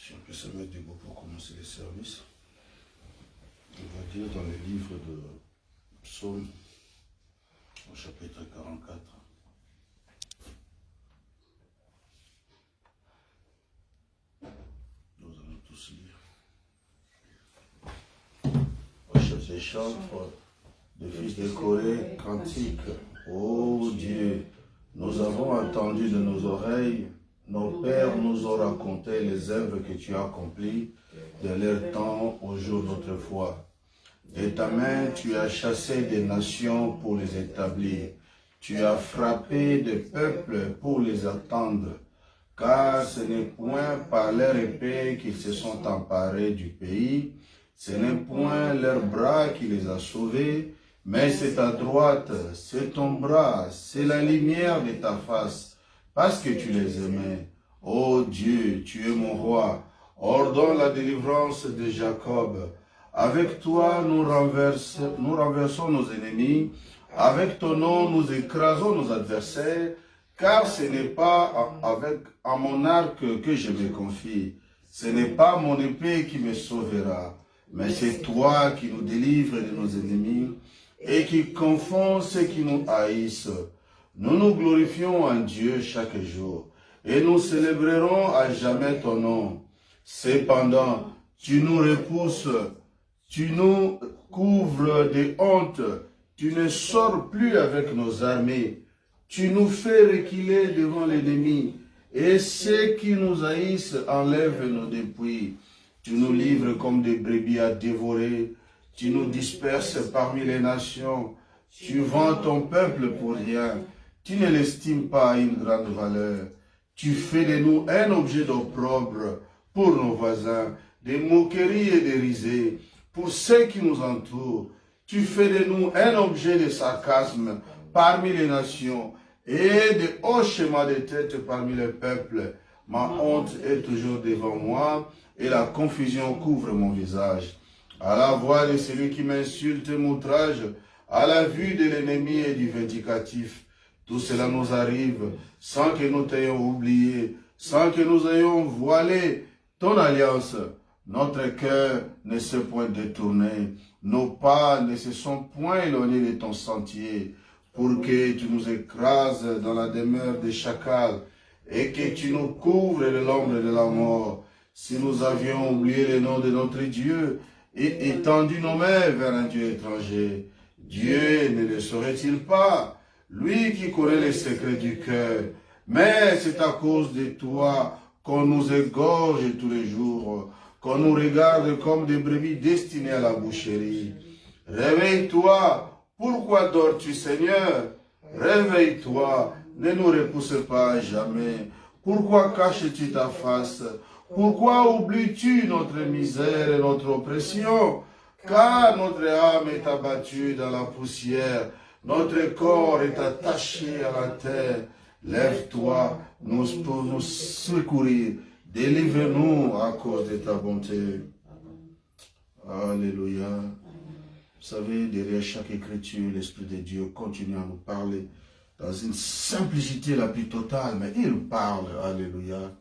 Si on peut se mettre debout pour commencer les services, on va dire dans le livre de Psaume, au chapitre 44. Nous allons tous lire. Au chef des chantres, de fils de Corée, cantique. Ô Dieu, nous avons entendu de nos oreilles, nos pères nous ont raconté les œuvres que tu as accomplies de leur temps au jour d'autrefois. De ta main, tu as chassé des nations pour les établir. Tu as frappé des peuples pour les attendre. Car ce n'est point par leur épée qu'ils se sont emparés du pays, ce n'est point leur bras qui les a sauvés, mais c'est ta droite, c'est ton bras, c'est la lumière de ta face, parce que tu les aimais. Ô Dieu, tu es mon roi, ordonne la délivrance de Jacob. Avec toi, nous renversons nos ennemis, avec ton nom, nous écrasons nos adversaires, car ce n'est pas à mon arc que je me confie, ce n'est pas mon épée qui me sauvera, mais c'est toi qui nous délivres de nos ennemis et qui confonds ceux qui nous haïssent. Nous nous glorifions en Dieu chaque jour et nous célébrerons à jamais ton nom. Cependant, tu nous repousses, tu nous couvres de honte, tu ne sors plus avec nos armées. Tu nous fais reculer devant l'ennemi, et ceux qui nous haïssent enlèvent nos dépouilles. Tu nous livres comme des brebis à dévorer, tu nous disperses parmi les nations, tu vends ton peuple pour rien, tu ne l'estimes pas à une grande valeur. Tu fais de nous un objet d'opprobre pour nos voisins, des moqueries et des risées pour ceux qui nous entourent. Tu fais de nous un objet de sarcasme parmi les nations, et de hauts schémas de tête parmi les peuples. Ma honte est toujours devant moi, et la confusion couvre mon visage. À la voix de celui qui m'insulte et m'outrage, à la vue de l'ennemi et du vindicatif, tout cela nous arrive sans que nous t'ayons oublié, sans que nous ayons voilé ton alliance. Notre cœur ne s'est point détourné, nos pas ne se sont point éloignés de ton sentier, pour que tu nous écrases dans la demeure des chacals et que tu nous couvres de l'ombre de la mort. Si nous avions oublié le nom de notre Dieu et étendu nos mains vers un Dieu étranger, Dieu ne le saurait-il pas, lui qui connaît les secrets du cœur? Mais c'est à cause de toi qu'on nous égorge tous les jours, qu'on nous regarde comme des brebis destinées à la boucherie. Réveille-toi. Pourquoi dors-tu, Seigneur? Réveille-toi, ne nous repousse pas à jamais. Pourquoi caches-tu ta face? Pourquoi oublies-tu notre misère et notre oppression? Car notre âme est abattue dans la poussière, notre corps est attaché à la terre. Lève-toi, pour nous secourir, délivre-nous à cause de ta bonté. Alléluia. Vous savez, derrière chaque écriture, l'Esprit de Dieu continue à nous parler dans une simplicité la plus totale, mais il parle, alléluia.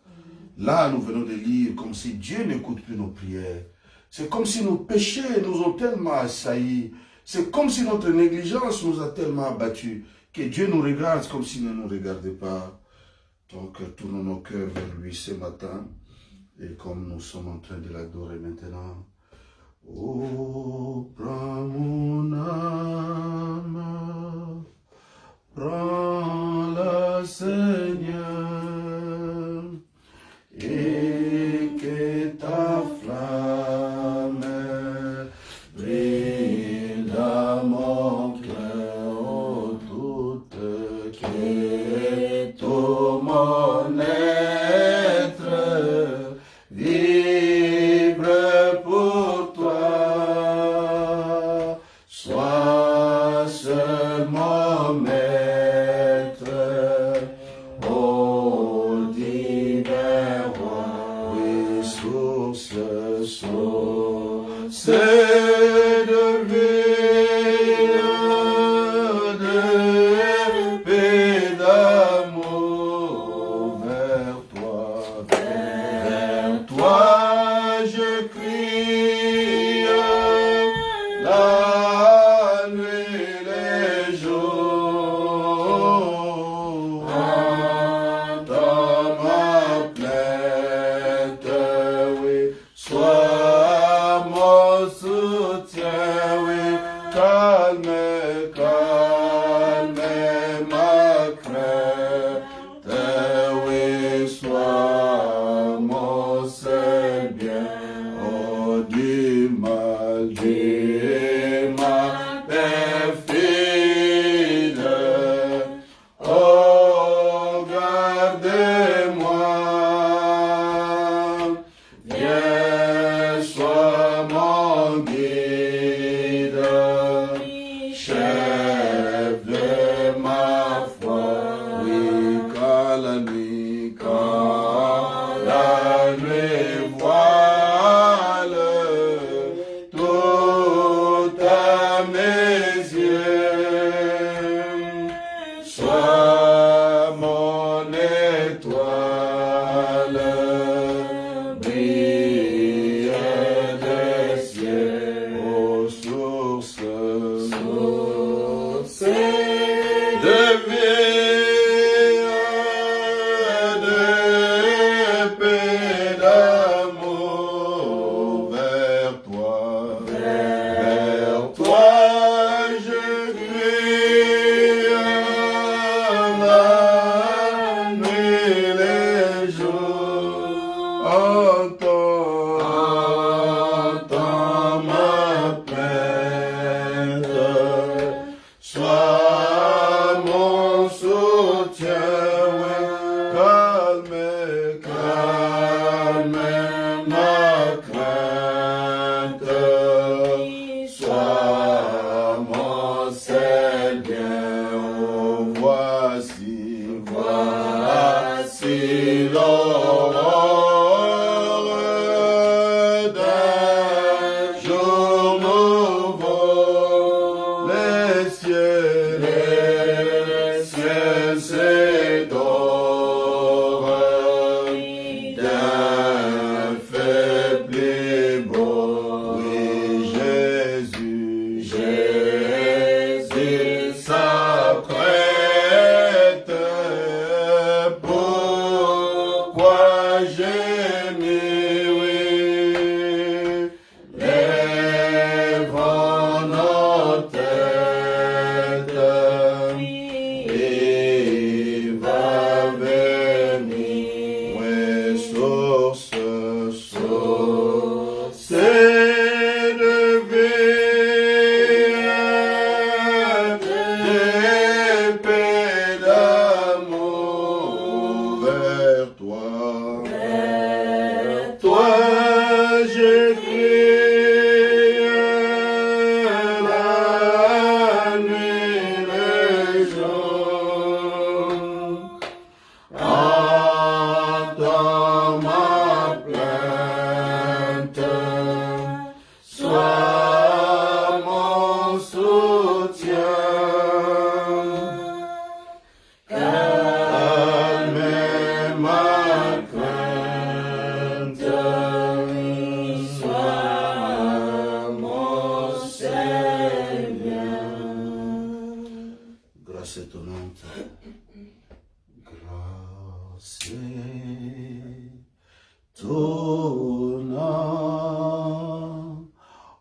Là, nous venons de lire comme si Dieu n'écoute plus nos prières. C'est comme si nos péchés nous ont tellement assaillis. C'est comme si notre négligence nous a tellement abattus que Dieu nous regarde comme s'il ne nous regardait pas. Donc, tournons nos cœurs vers lui ce matin. Et comme nous sommes en train de l'adorer maintenant, oh, prends mon âme, prends-la, Seigneur, et que ta flamme brille dans mon cœur, oh, toute que tout mon être vibre pour toi, sois seulement maître, ô divin roi, oui, source de vie, de paix, d'amour vers toi, vers toi. mes voiles, tout à mes yeux. Sois mon étoile, brille des cieux, ô source de vie, de paix, d'amour vers toi. Vers toi je crie la nuit, les jours. Entends ma plainte. Sois mon soutien, calme ma crainte. Sois mon seul bien. Oh, voici l'aurore d'un jour nouveau. Les cieux s'édorent d'un feu plus beau. Oui, Jésus s'apprête. Pourquoi gémir, oui, lèvons nos têtes, il va venir, oui, source de vie, de paix, d'amour vers toi. Toi je crie la nuit, les jours. Entends ma plainte. Sois mon soutien. Calme ma crainte. Sois mon Seigneur. Grâce étonnante. Grâce étonnante.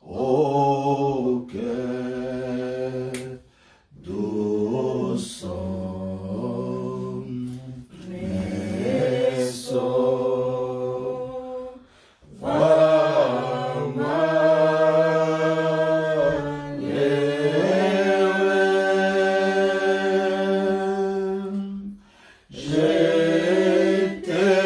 Oh, quel doux son, mes sons, va m'aimer. Je t'ai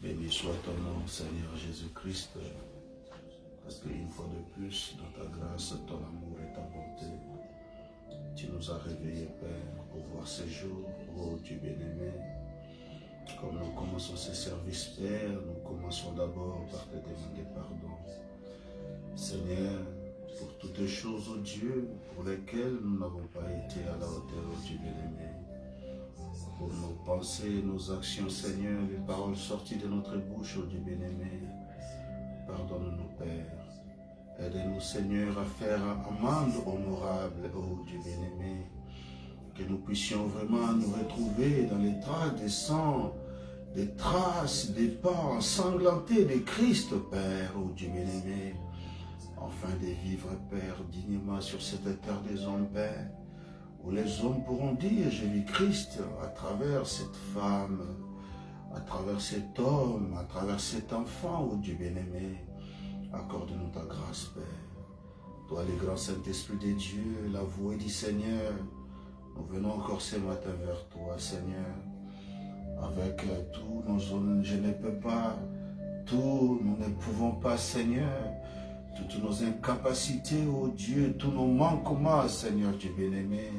Béni soit ton nom, Seigneur Jésus-Christ, parce qu'une fois de plus, dans ta grâce, ton amour et ta bonté, tu nous as réveillés, Père, pour voir ces jours, ô Dieu bien-aimé. Comme nous commençons ces services, Père, nous commençons d'abord par te demander pardon. Seigneur, pour toutes les choses, ô Dieu, pour lesquelles nous n'avons pas été à la hauteur, ô Dieu bien-aimé. Pour nos pensées, nos actions, Seigneur, les paroles sorties de notre bouche, ô Dieu bien-aimé. Pardonne-nous, Père. Aide-nous, Seigneur, à faire amende honorable, ô Dieu bien-aimé. Que nous puissions vraiment nous retrouver dans les traces des sangs, des traces, des pas ensanglantés de Christ, Père, ô Dieu bien-aimé. Afin de vivre, Père, dignement sur cette terre des hommes, Père, où les hommes pourront dire, j'ai vu Christ à travers cette femme, à travers cet homme, à travers cet enfant, ô Dieu bien-aimé. Accorde-nous ta grâce, Père. Toi, le grand Saint-Esprit de Dieu, la voix du Seigneur, nous venons encore ce matin vers toi, Seigneur, avec tous nos hommes, je ne peux pas, tout, nous ne pouvons pas, Seigneur, toutes nos incapacités, ô Dieu, tous nos manquements, Seigneur Dieu bien-aimé.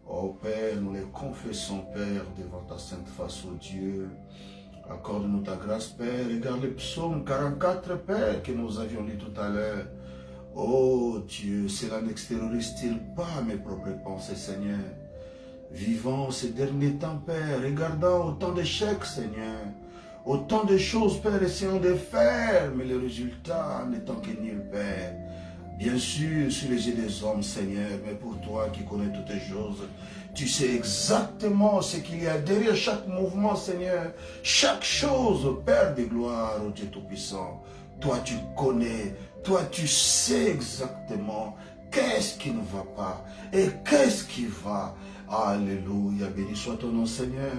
Ô Père, nous les confessons, Père, devant ta sainte face, ô Dieu. Accorde-nous ta grâce, Père. Regarde le psaume 44, Père, que nous avions lu tout à l'heure. Ô Dieu, cela n'extériorise-t-il pas mes propres pensées, Seigneur? Vivons ces derniers temps, Père, regardant autant d'échecs, Seigneur. Autant de choses, Père, essayons de faire, mais le résultat n'étant que nul, Père. Bien sûr, sur les yeux des hommes, Seigneur, mais pour toi qui connais toutes les choses, tu sais exactement ce qu'il y a derrière chaque mouvement, Seigneur. Chaque chose, Père de gloire, ô Dieu Tout-Puissant. Toi, tu connais, toi, tu sais exactement qu'est-ce qui ne va pas et qu'est-ce qui va. Alléluia, béni soit ton nom, Seigneur.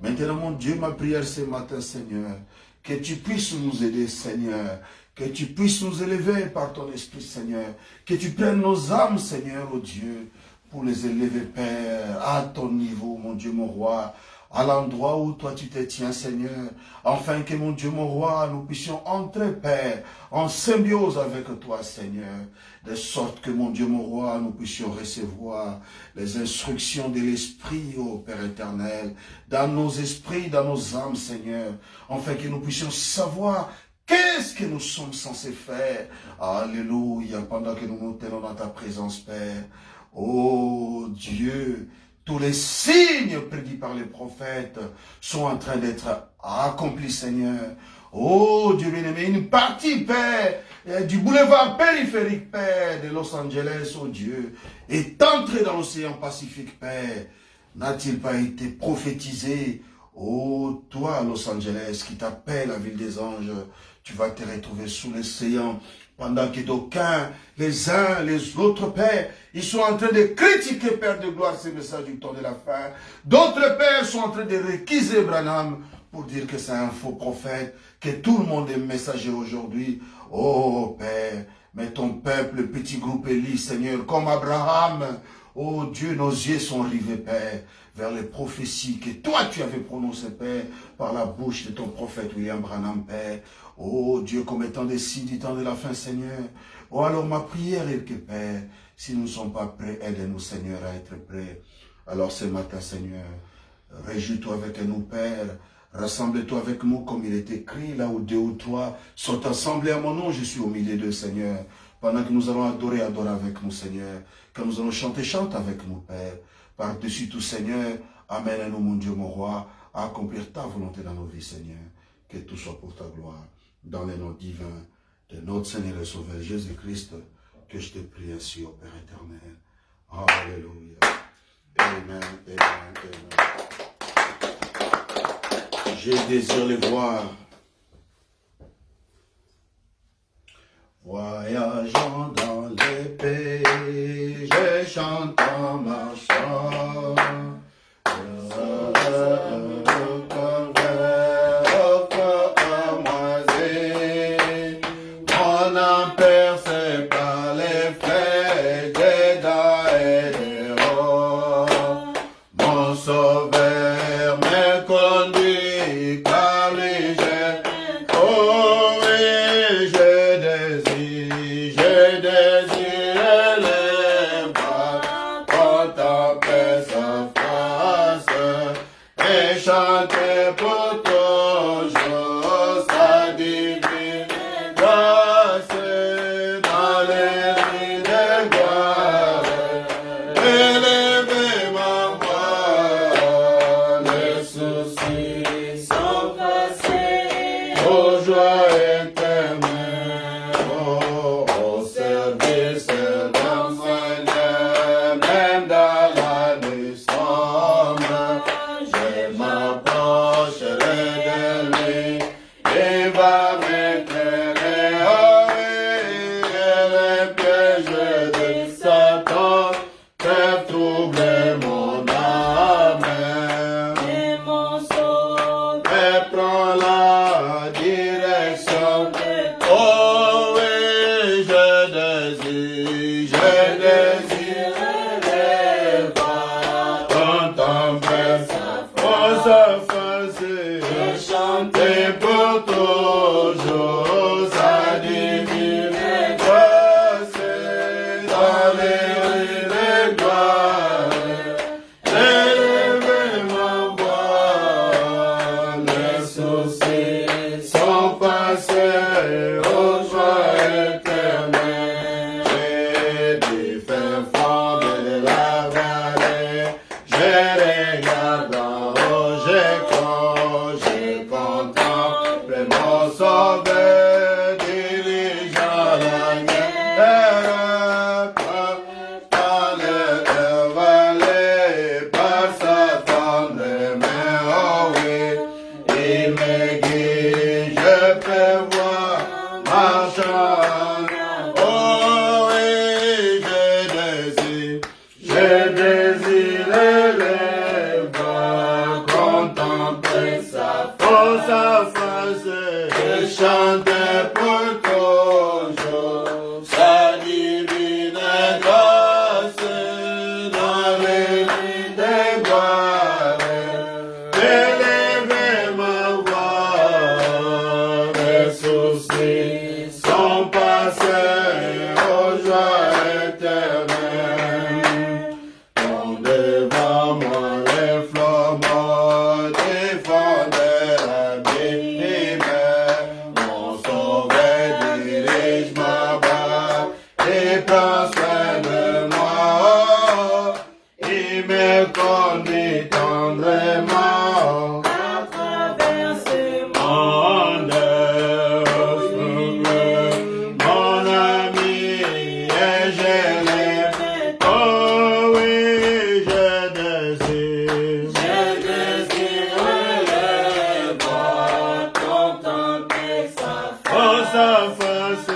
Maintenant, mon Dieu, ma prière ce matin, Seigneur, que tu puisses nous aider, Seigneur, que tu puisses nous élever par ton esprit, Seigneur, que tu prennes nos âmes, Seigneur, oh Dieu, pour les élever, Père, à ton niveau, mon Dieu, mon roi, à l'endroit où toi tu te tiens, Seigneur, afin que, mon Dieu, mon roi, nous puissions entrer, Père, en symbiose avec toi, Seigneur, de sorte que, mon Dieu, mon roi, nous puissions recevoir les instructions de l'Esprit, ô Père éternel, dans nos esprits, dans nos âmes, Seigneur, afin que nous puissions savoir qu'est-ce que nous sommes censés faire. Alléluia, pendant que nous nous tenons dans ta présence, Père. Oh Dieu, tous les signes prédits par les prophètes sont en train d'être accomplis, Seigneur. Oh Dieu bien-aimé, une partie, Père, du boulevard périphérique, Père, de Los Angeles, oh Dieu, est entrée dans l'océan Pacifique, Père. N'a-t-il pas été prophétisé? Oh, toi, Los Angeles, qui t'appelle la ville des anges, tu vas te retrouver sous l'océan, pendant que d'aucuns, les uns, les autres, Père, ils sont en train de critiquer, Père de gloire, ces messages du temps de la fin. D'autres, Pères, sont en train de réquiser Branham pour dire que c'est un faux prophète, que tout le monde est messager aujourd'hui. Oh, Père, mais ton peuple, le petit groupe Élie, Seigneur, comme Abraham, oh Dieu, nos yeux sont rivés, Père, vers les prophéties que toi tu avais prononcées, Père, par la bouche de ton prophète William Branham, Père. Oh Dieu, comme étant des signes du temps de la fin, Seigneur. Oh, alors ma prière est que, Père, si nous ne sommes pas prêts, aide-nous, Seigneur, à être prêts. Alors ce matin, Seigneur, réjouis-toi avec nous, Père. Rassemble-toi avec nous, comme il est écrit, là où deux ou trois sont assemblés à mon nom, je suis au milieu d'eux, Seigneur. Pendant que nous allons adorer avec nous, Seigneur. Que nous allons chanter, chante avec nous, Père. Par-dessus tout, Seigneur, amène-nous, mon Dieu, mon roi, à accomplir ta volonté dans nos vies, Seigneur. Que tout soit pour ta gloire. Dans les noms divins de notre Seigneur et Sauveur Jésus-Christ, que je te prie ainsi, ô Père éternel. Alléluia. Amen, amen, amen. Je désire les voir. Voyageant dans les pays, je chante en marchant. Mon âme percée par les flèches des dents et des rocs. Mon sauveur me conduit, car lui j'ai sont passés aux joies éternelles, au service d'un Seigneur, même dans la nuit sombre, je m'approcherai de lui, il va m'éclairer, oh oui, et les pièges de Satan peuvent troubler mon âme. et mon sauveur. Et prends la direction. Oh oui, je désire contempler sa face et chanter pour toujours sa divine grâce dans les rues de gloire. Élevez ma voix, les soucis sont passés aux joies éternelles. J'ai du fin fond de la vallée, je regarde en haut, je contemple mon sauveur dirigeant la guerre. Par les vallées, par sa tendre main, oh oui, il me guide, je peux voir marchant. Oh oui, je désire les voir, contempler sa face et chanter pour toujours sa divine grâce dans les nuits de gloire. Élevez ma voix, les soucis sont passés aux joies éternelles. Quand devant moi les flambeaux défendaient l'abîme, mon sauveur dirige ma barque et prend soin de moi. Il me conduit tendrement À travers ce monde, mon ami, et je l'aime. Oh oui, je désire le voir, contempler sa sa face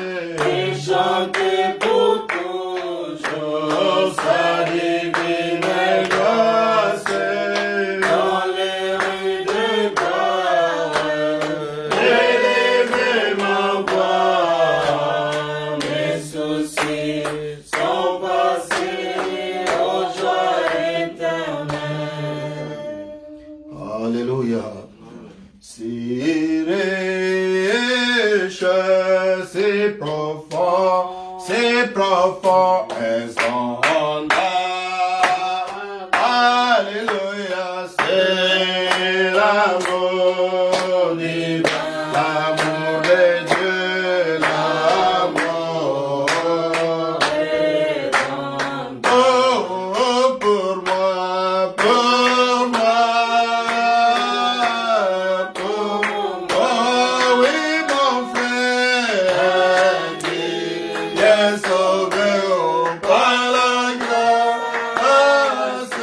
et chanter pour toujours sa divine grâce dans les rues de gloire. élevez ma voix. Mes soucis sont passés aux joies éternelles. Alléluia. Si riche, si profond est son âme. Alléluia, c'est l'amour divin, l'amour de Dieu, l'amour. Oh, oh, pour moi, oui, mon frère, il est sauvé par la grâce.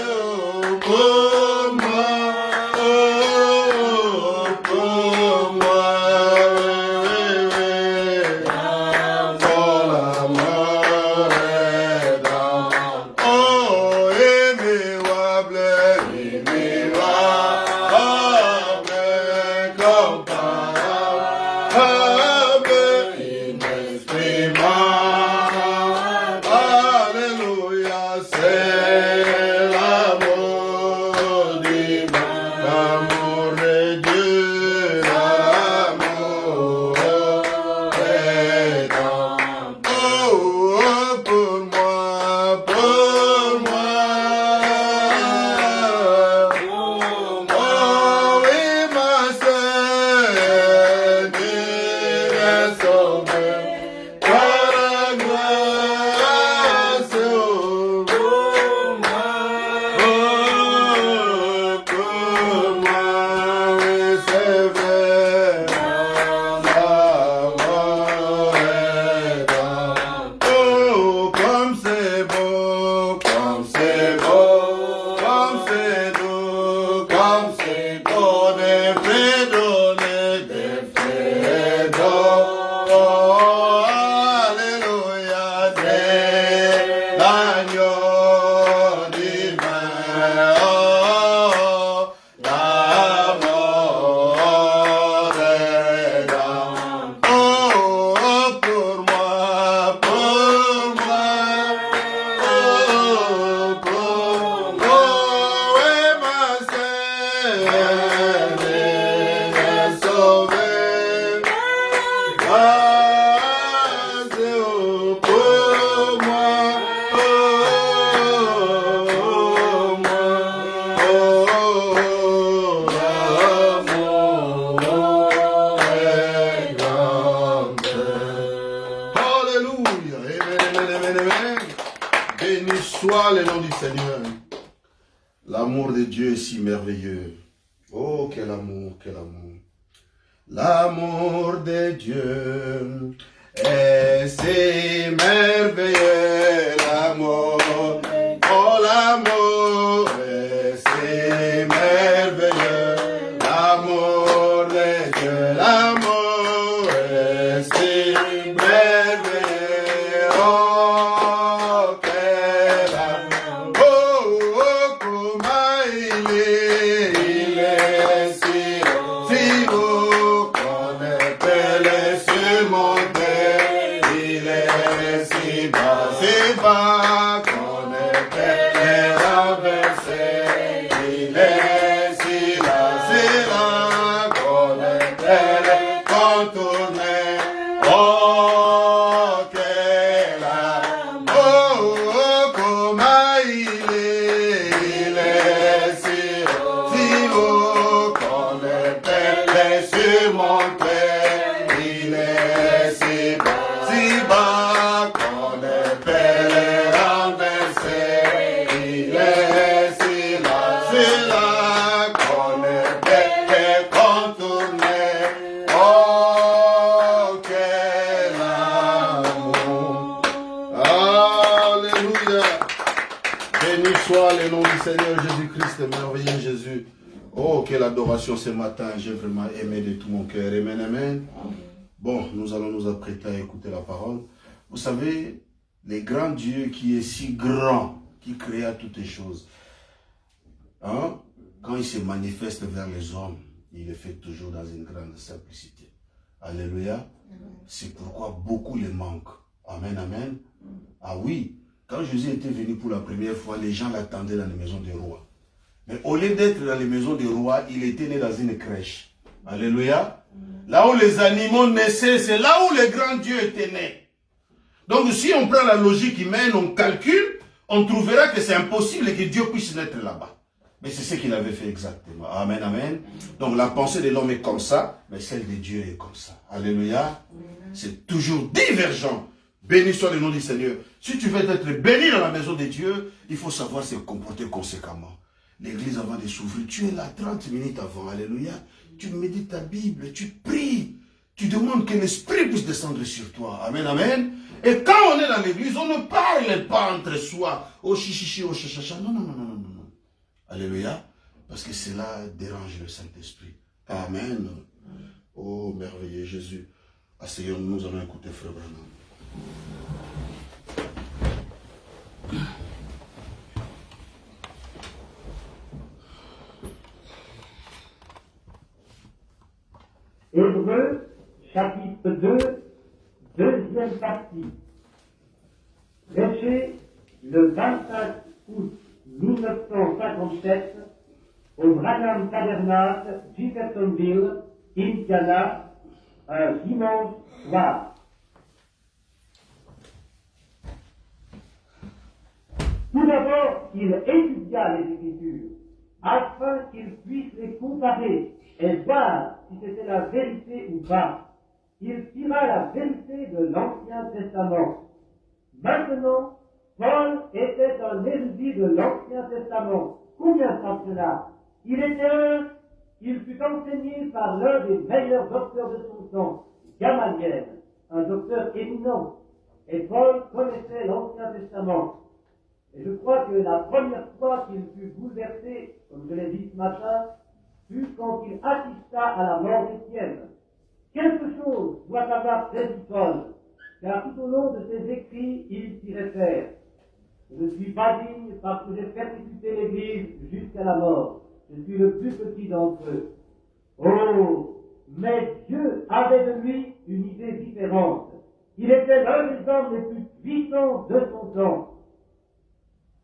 Pour moi, Soit le nom du Seigneur. L'amour de Dieu est si merveilleux. Oh, quel amour, quel amour. L'amour de Dieu est si merveilleux. L'amour, oh l'amour est si merveilleux. L'amour de Dieu, l'amour est si merveilleux. Oh, quel amour. Oh, comment il est si beau qu'on ne peut le surmonter. Il est si bas qu'on ne peut le renverser. Il est si là qu'on ne peut le contourner. Oh, quel amour. Oh, comment il est si haut qu'on ne peut le surmonter. Il est si bas qu'on ne peut le renverser. Il est si là qu'on ne peut le contourner. Oh, quel amour. Alléluia. Béni soit le nom du Seigneur Jésus-Christ, merveilleux Jésus. Oh, quelle adoration ce matin, j'ai vraiment aimé de tout mon cœur. Amen, amen. Bon, nous allons nous apprêter à écouter la parole. Vous savez, le grand Dieu qui est si grand, qui créa toutes les choses, hein, quand il se manifeste vers les hommes, il le fait toujours dans une grande simplicité. Alléluia. C'est pourquoi beaucoup le manquent. Amen, amen. Ah oui, quand Jésus était venu pour la première fois, les gens l'attendaient dans les maisons des rois. Mais au lieu d'être dans les maisons des rois, il était né dans une crèche. Alléluia. Là où les animaux naissaient, c'est là où le grand Dieu était né. Donc si on prend la logique humaine, on calcule, on trouvera que c'est impossible que Dieu puisse naître là-bas. Mais c'est ce qu'il avait fait exactement. Amen, amen. Donc la pensée de l'homme est comme ça, mais celle de Dieu est comme ça. Alléluia. C'est toujours divergent. Béni soit le nom du Seigneur. Si tu veux être béni dans la maison de Dieu, il faut savoir se comporter conséquemment. L'église avant de s'ouvrir, tu es là 30 minutes avant. Alléluia. Tu médites ta Bible, tu pries. Tu demandes que l'Esprit puisse descendre sur toi. Amen, amen. Et quand on est dans l'église, on ne parle pas entre soi. Oh chichichi, oh chachacha. Non, non, non, non, non, non. Alléluia. Parce que cela dérange le Saint-Esprit. Amen. Oh merveilleux Jésus. Asseyons-nous, nous allons écouter Frère Branham. Hébreux, chapitre 2, deuxième partie. Prêché le 25 août 1957 au Branham Tabernacle, Jeffersonville, Indiana, un dimanche soir. Tout d'abord, il étudia les Écritures, afin qu'il puisse les comparer et voir si c'était la vérité ou pas. Il tira la vérité de l'Ancien Testament. Maintenant, Paul était un érudit de l'Ancien Testament. Combien savent cela? Il fut enseigné par l'un des meilleurs docteurs de son temps, Gamaliel, un docteur éminent. Et Paul connaissait l'Ancien Testament. Et je crois que la première fois qu'il fut bouleversé, comme je l'ai dit ce matin, fut quand il assista à la mort d'Étienne. Quelque chose doit avoir prédit Paul, car tout au long de ses écrits, il s'y réfère. Je ne suis pas digne parce que j'ai persécuté l'Église jusqu'à la mort. Je suis le plus petit d'entre eux. Oh, mais Dieu avait de lui une idée différente. Il était l'un des hommes les plus puissants de son temps.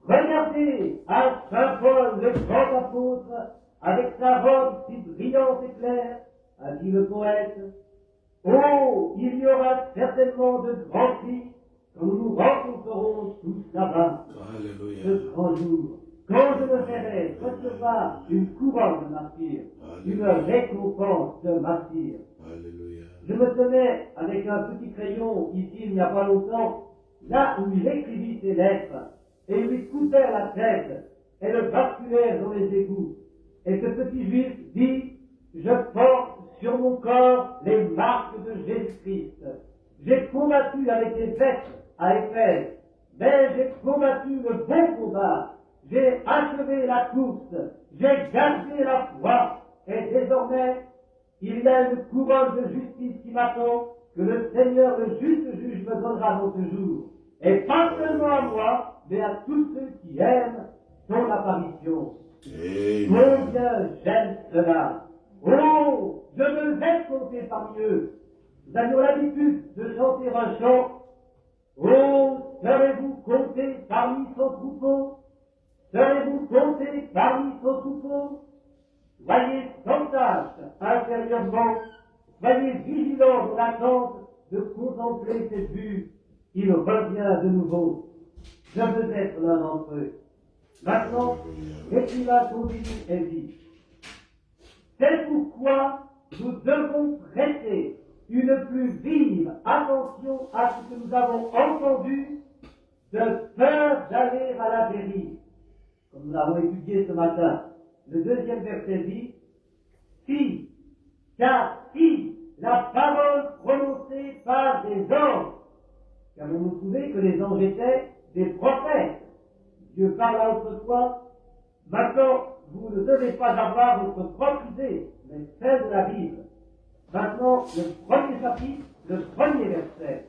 Regardez à Saint Paul, le grand apôtre, avec sa robe si brillante et claire, a dit le poète. Oh, il y aura certainement de grands cris quand nous nous rencontrerons tous là-bas, Alléluia. ce grand jour, quand je me verrai recevoir une couronne de martyr, une récompense de martyr. Alléluia. Je me tenais avec un petit crayon ici il n'y a pas longtemps, là où il écrivit ses lettres, et lui coupèrent la tête, et le basculèrent dans les égouts. Et ce petit juif dit, je porte sur mon corps les marques de Jésus-Christ. J'ai combattu avec des bêtes à Éphèse, mais j'ai combattu le bon combat. J'ai achevé la course, j'ai gardé la foi, et désormais, il y a une couronne de justice qui m'attend, que le Seigneur, le juste juge, me donnera dans ce jour. Et pas seulement à moi, mais à tous ceux qui aiment son apparition. Amen. Combien j'aime cela! Oh, je me vais compter parmi eux. Nous avions l'habitude de chanter un chant. Oh, serez-vous comptés parmi son troupeau? Serez-vous comptés parmi son troupeau? Soyez sans tâche intérieurement, soyez vigilants dans l'attente de contempler cette vue. Il revient de nouveau. Je veux être l'un d'entre eux. Maintenant, l'écrivain continue et dit, c'est pourquoi nous devons prêter une plus vive attention à ce que nous avons entendu, de peur d'aller à la dérive. Comme nous l'avons étudié ce matin, le deuxième verset dit, car si la parole prononcée par des anges, car vous nous trouvez que les anges étaient des prophètes, Dieu parla autrefois, maintenant vous ne devez pas avoir votre propre idée, mais celle de la Bible. Maintenant, le premier chapitre, le premier verset.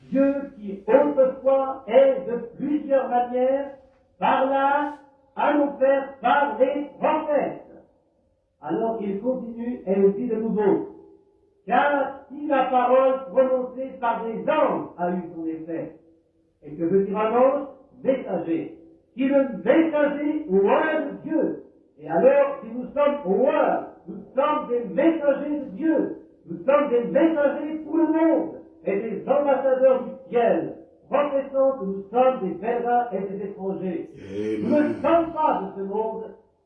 Dieu qui autrefois est de plusieurs manières parla à nos pères par les prophètes. Alors il continue et il dit de nouveau, car si la parole prononcée par des anges a eu son effet, et que veut dire un ange? Messager. Si le messager loin de Dieu, et alors si nous sommes loin, nous sommes des messagers de Dieu, nous sommes des messagers pour le monde, et des ambassadeurs du ciel, professant que nous sommes des pèlerins et des étrangers. Nous ne sommes pas de ce monde,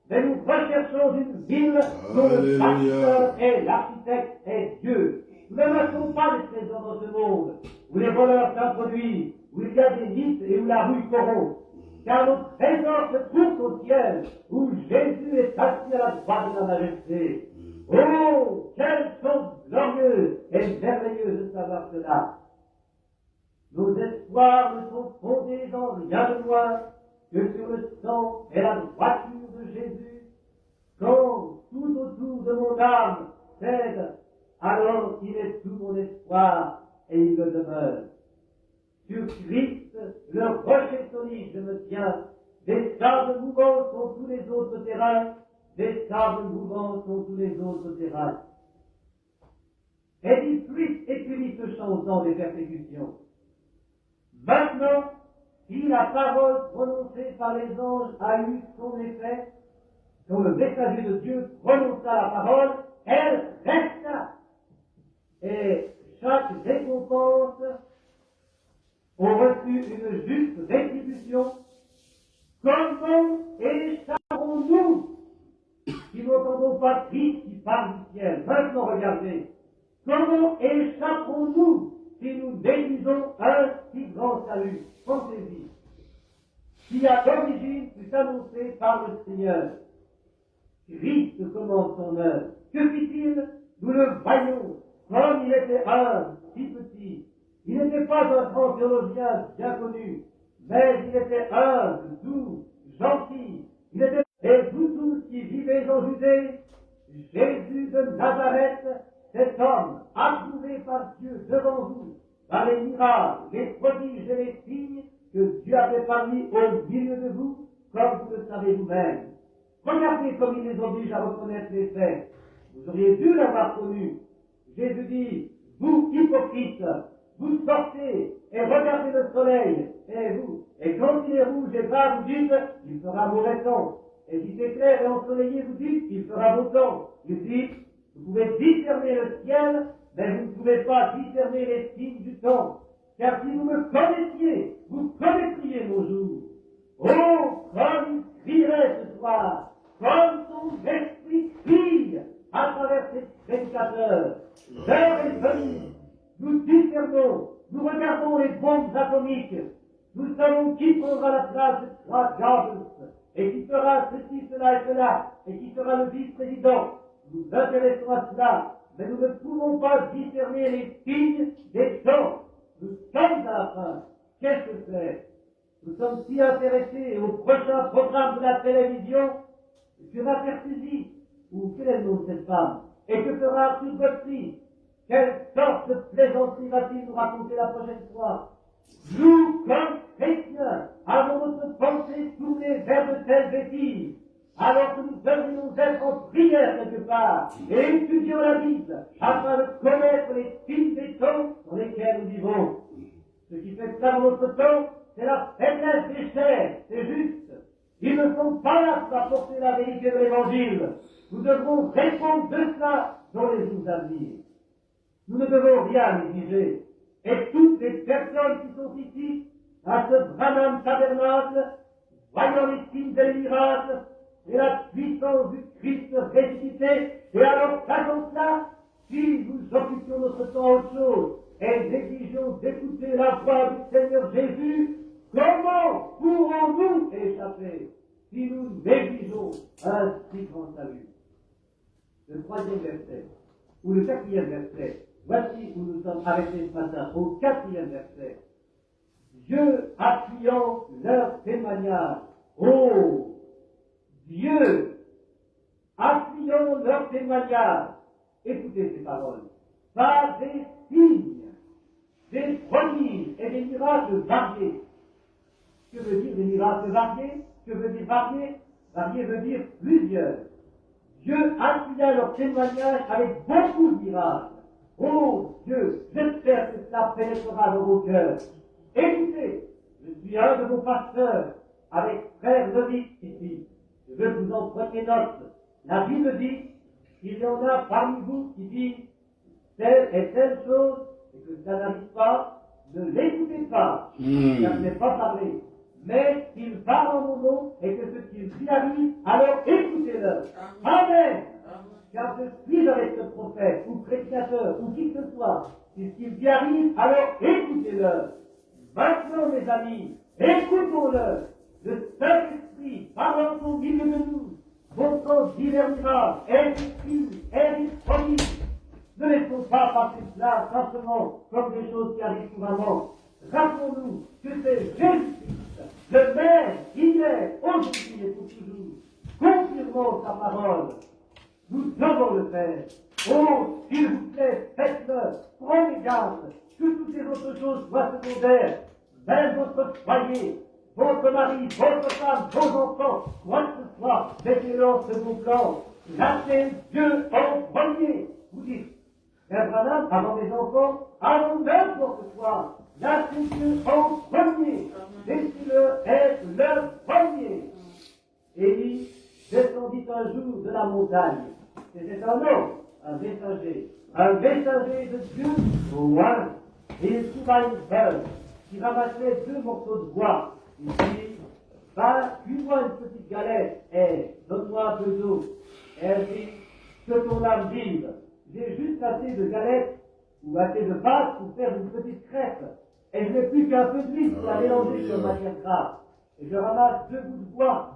mais nous recherchons une ville dont le pasteur et l'architecte est Dieu. Nous ne marchons pas des trésors dans ce monde, où les voleurs s'introduisent, où il y a des mythes et où la rue corrompt. Car notre trésor se trouve au ciel, où Jésus est assis à la droite de la majesté. Oh, quelle chose glorieuse et merveilleuse de savoir cela. Nos espoirs ne sont fondés en rien de moins que sur le sang et la droiture de Jésus. Quand tout autour de mon âme cède, alors il est tout mon espoir et il me demeure. Sur Christ, le rocher solide, je me tiens. Des sables mouvants sont tous les autres terrains. Des sables mouvants sont tous les autres terrains. Et il plus écrit ce chant au temps des persécutions. Maintenant, si la parole prononcée par les anges a eu son effet, quand le messager de Dieu prononça la parole, elle resta. Et chaque récompense ont reçu une juste rétribution. Comment échapperons-nous si nous n'entendons pas Christ qui parle du ciel? Maintenant, regardez. Comment échapperons-nous si nous déduisons un si grand salut? Pensez-y. Qui à l'origine fut annoncé par le Seigneur. Christ commence son œuvre. Que fit-il? Nous le voyons. Comme il était humble, si petit. Il n'était pas un grand théologien bien connu, mais il était humble, doux, gentil. Il était, et vous tous qui vivez en Judée, Jésus de Nazareth, cet homme approuvé par Dieu devant vous, par les miracles, les prodiges et les signes que Dieu avait parmi au milieu de vous, comme vous le savez vous-même. Regardez comme il les oblige à reconnaître les faits. Vous auriez dû l'avoir connu. Jésus dit, vous hypocrites, vous sortez et regardez le soleil, et quand il est rouge et bas, vous dites, il fera mauvais temps. Et si c'est clair et ensoleillé, vous dites, il fera beau temps. Il dit, Vous pouvez discerner le ciel, mais vous ne pouvez pas discerner les signes du temps. Car si vous me connaissiez, vous connaîtriez nos jours. Oh, comme il crierait ce soir, comme son esprit crie à travers ses prédicateurs. L'heure est venue. Nous discernons, nous regardons les bombes atomiques. Nous savons qui prendra la place de Clark Gable et qui fera ceci, cela et cela, et qui sera le vice-président. Nous nous intéressons à cela, mais nous ne pouvons pas discerner les signes des temps. Nous sommes à la fin. Qu'est-ce que c'est? Nous sommes si intéressés au prochain programme de la télévision que va faire Suzy, ou quel est le nom de cette femme, et que fera Arthur Godfrey. Quelle sorte de plaisanterie va-t-il nous raconter la prochaine fois? Nous, comme chrétiens, avons notre pensée tournée vers de telles bêtises, alors que nous devrions être en prière quelque part, et étudions la Bible, afin de connaître les signes des temps dans lesquels nous vivons. Ce qui fait ça dans notre temps, c'est la faiblesse des chairs, c'est juste. Ils ne sont pas là pour apporter la vérité de l'Évangile. Nous devrons répondre de cela dans les jours à venir. Nous ne devons rien négliger. Et toutes les personnes qui sont ici, à ce Branham tabernacle, voyant les signes et les miracles, et la puissance du Christ ressuscité, et alors faisons cela, si nous occupions notre temps à autre chose, et négligeons d'écouter la voix du Seigneur Jésus, comment pourrons-nous échapper si nous négligeons un si grand salut? Le troisième verset, ou le quatrième verset, voici où nous sommes arrêtés ce matin, au quatrième verset. Dieu appuyant leur témoignage. Oh, Dieu appuyant leur témoignage. Écoutez ces paroles. Par des signes, des prodiges et des miracles variés. Que veut dire des miracles variés? Que veut dire variés? Variés veut dire plusieurs. Dieu appuya leur témoignage avec beaucoup de miracles. Oh Dieu, j'espère que cela pénétrera dans vos cœurs. Écoutez, je suis un de vos pasteurs, avec frère Levis ici. Je veux que vous en preniez note. La Bible dit qu'il y en a parmi vous qui disent telle et telle chose, et que ça n'arrive pas, ne l'écoutez pas, car ce n'est pas parlé. Mais qu'il parle en mon nom, et que ce qu'il dit arrive, alors écoutez-le. Amen. Car je suis avec ce prophète, ou prédicateur, ou qui que ce soit. Si ce qu'il dit arrive, alors écoutez-le. Maintenant, mes amis, écoutons-le. Le Saint-Esprit, parlant au milieu de nous, montrant divers miracles, et des prodiges. Ne laissons pas passer cela simplement comme des choses qui arrivent couramment. Rappelons-nous que c'est Jésus-Christ, le même, hier, aujourd'hui et pour toujours. Confirmons sa parole. Nous devons le faire. Oh, s'il vous plaît, faites-le. Prenez garde que toutes les autres choses soient secondaires. Même votre foyer, votre mari, votre femme, vos enfants, quoi que ce soit, mettez-le en second plan. Placez Dieu en premier. Vous dites, Frère Branham, avant mes enfants, avant n'importe quoi, placez Dieu en premier. Laissez-le être leur premier. Élie descendit un jour de la montagne. C'était un homme, un messager de Dieu au loin. Et il trouva une veuve qui ramassait 2 morceaux de bois. Il dit, va, cuis-moi une petite galette, et donne-moi un peu d'eau. Et elle dit, que ton âme vive. J'ai juste assez de galettes, ou assez de pâtes pour faire une petite crêpe. Et je n'ai plus qu'un peu d'huile pour la mélanger comme matière grasse. Et je ramasse 2 bouts de bois.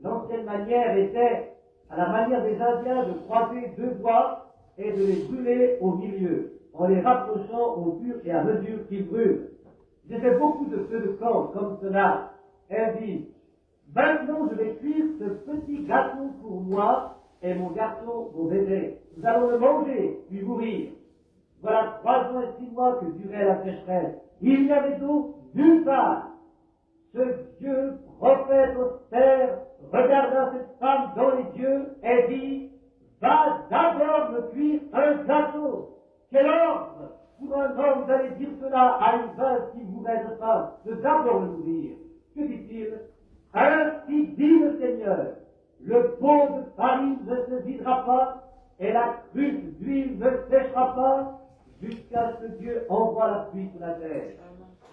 L'ancienne manière était, à la manière des Indiens, de croiser 2 bois et de les brûler au milieu, en les rapprochant au fur et à mesure qu'ils brûlent. J'ai fait beaucoup de feux de camp comme cela. Elle dit, maintenant je vais cuire ce petit gâteau pour moi et mon garçon, mon bébé. Nous allons le manger, puis mourir. Voilà 3 ans et 6 mois que durait la sécheresse. Il n'y avait d'eau nulle part. Ce Dieu, prophète austère, regarda cette femme dans les yeux et dit, va d'abord me cuire un gâteau. Quel ordre pour un homme d'aller dire cela à une veuve qui mourait de faim, de d'abord le nourrir. Que dit-il? Ainsi dit le Seigneur, le pot de farine ne se videra pas et la cruche d'huile ne séchera pas jusqu'à ce que Dieu envoie la pluie sur la terre.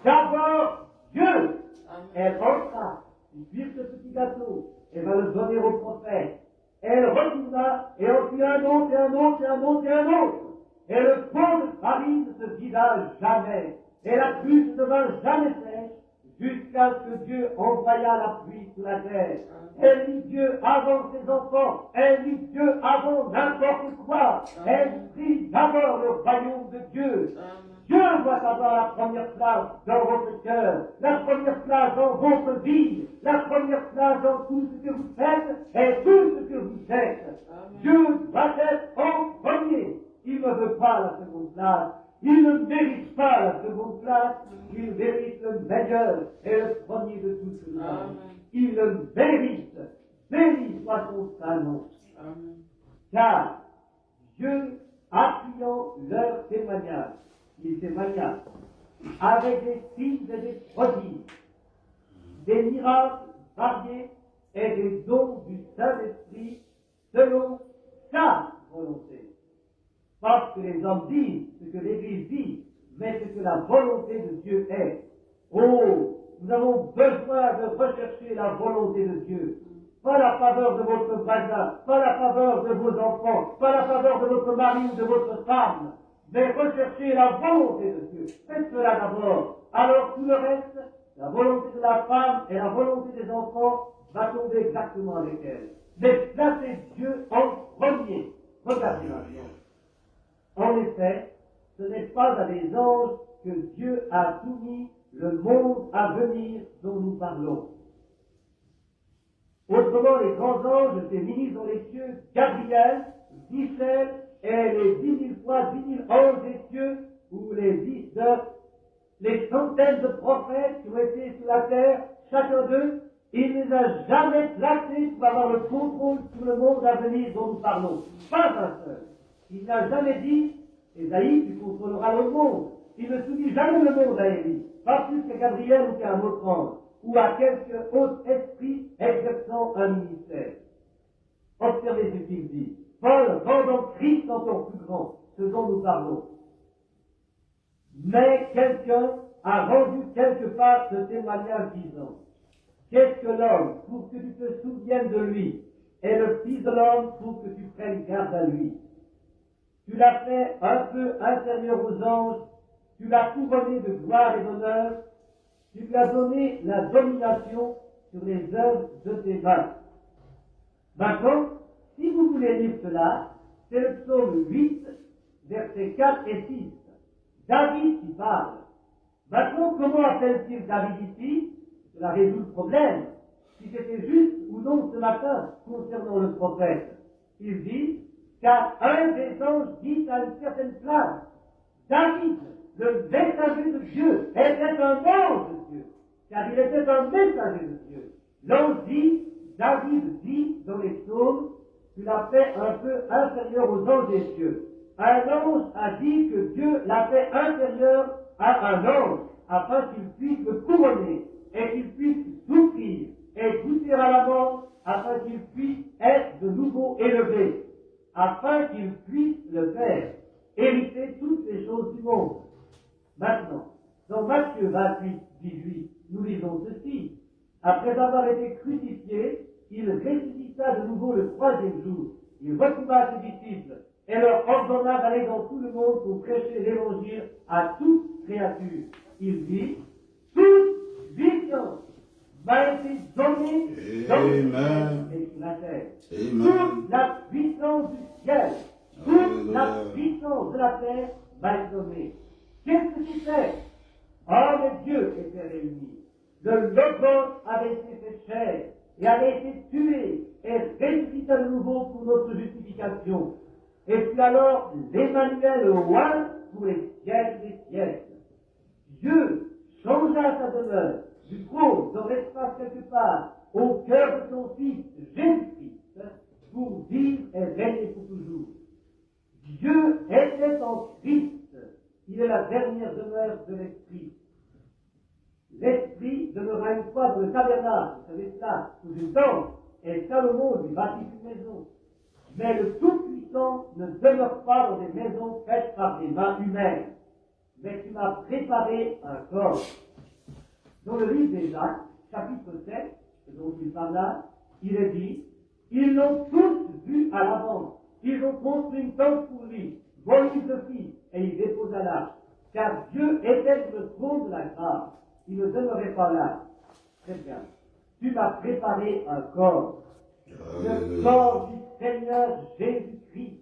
D'abord, Dieu, elle rentra, une cuire ce petit gâteau, elle va le donner au prophète. Elle retourna et en fit un autre, et un autre, et un autre, et un autre. Et le pot de farine ne se vida jamais, et la cruche ne devint jamais sèche, jusqu'à ce que Dieu envoya la pluie sur la terre. Elle mit Dieu avant ses enfants, elle mit Dieu avant n'importe quoi. Elle prit d'abord le royaume de Dieu. Dieu doit avoir la première place dans votre cœur, la première place dans votre vie, la première place dans tout ce que vous faites et tout ce que vous êtes. Dieu doit être en premier. Il ne veut pas la seconde place. Il ne mérite pas la seconde place. Il mérite le meilleur et le premier de tout ce monde. Il le mérite. Béni soit son saint nom. Car Dieu, appuyant leur témoignage, il témoigna avec des signes et des prodiges, des miracles variés et des dons du Saint-Esprit selon sa volonté. Parce que les hommes disent ce que l'Église dit, mais ce que la volonté de Dieu est. Oh, nous avons besoin de rechercher la volonté de Dieu. Pas la faveur de votre voisin, pas la faveur de vos enfants, pas la faveur de votre mari ou de votre femme, mais recherchez la volonté de Dieu. Faites cela d'abord. Alors tout le reste, la volonté de la femme et la volonté des enfants, va tomber exactement avec elle. Mais placez Dieu en premier. Regardez maintenant. En effet, ce n'est pas à des anges que Dieu a soumis le monde à venir dont nous parlons. Autrement, les grands anges, ces ministres dans les cieux, Gabriel, Michel, et les 10 000 fois 10 000 anges des cieux, ou les centaines de prophètes qui ont été sur la terre, chacun d'eux, il ne les a jamais placés pour avoir le contrôle sur le monde à venir dont nous parlons. Pas un seul. Il n'a jamais dit, Ésaïe, tu contrôleras le monde. Il ne soumet jamais le monde à Élie, pas plus qu'à Gabriel ou qu'à un autre ange, ou à quelque autre esprit exerçant un ministère. Observez ce qu'il dit. Paul rendant Christ encore plus grand, ce dont nous parlons. Mais quelqu'un a rendu quelque part ce témoignage disant, qu'est-ce que l'homme pour que tu te souviennes de lui, et le Fils de l'homme pour que tu prennes garde à lui. Tu l'as fait un peu inférieur aux anges, tu l'as couronné de gloire et d'honneur, tu lui as donné la domination sur les œuvres de tes mains. Maintenant, si vous voulez lire cela, c'est le psaume 8, versets 4 et 6. David qui parle. Maintenant, comment appelle-t-il David ici? Cela résout le problème. Si c'était juste ou non ce matin concernant le prophète. Il dit, car un des anges dit à une certaine place, David, le messager de Dieu, était un ange de Dieu, car il était un messager de Dieu. L'ange dit, David dit dans les psaumes, tu l'as fait un peu inférieur aux anges des cieux. Un ange a dit que Dieu l'a fait inférieur à un ange, afin qu'il puisse le couronner, et qu'il puisse souffrir, et goûter à la mort, afin qu'il puisse être de nouveau élevé, afin qu'il puisse le faire, hériter toutes les choses du monde. Maintenant, dans Matthieu 28, 18, nous lisons ceci. Après avoir été crucifié, il ressuscita de nouveau le troisième jour. Il retrouva à ses disciples et leur ordonna d'aller dans tout le monde pour prêcher l'évangile à toute créature. Il dit, toute puissance m'a été donnée dans le ciel et sur la terre. Toute la puissance du ciel, toute la puissance de la terre m'a été donnée. Qu'est-ce que tu fais? Oh, les dieux étaient réunis. Le Logos avait été fait chair et avait été tué et ressuscité de nouveau pour notre justification. Et puis alors, l'Emmanuel roi pour les siècles des siècles. Dieu changea sa demeure du trône dans l'espace quelque part au cœur de son Fils Jésus-Christ pour vivre et régner pour toujours. Dieu était en Christ. Il est la dernière demeure de l'Esprit. L'Esprit demeura une fois dans le tabernacle, vous savez ça, sous une tente, et Salomon lui bâtit une maison. Mais le Tout-Puissant sang ne demeure pas dans des maisons faites par des mains humaines, mais tu m'as préparé un corps. Dans le livre des Actes, chapitre 7, dont il parle là, il est dit, ils l'ont tous vu à l'avance. Ils ont construit une tente pour lui, volé le fils, et il déposa l'arche. Car Dieu était sur le trône de la grâce. Il ne demeurait pas là. Très bien. Tu m'as préparé un corps. Le corps du Seigneur Jésus-Christ,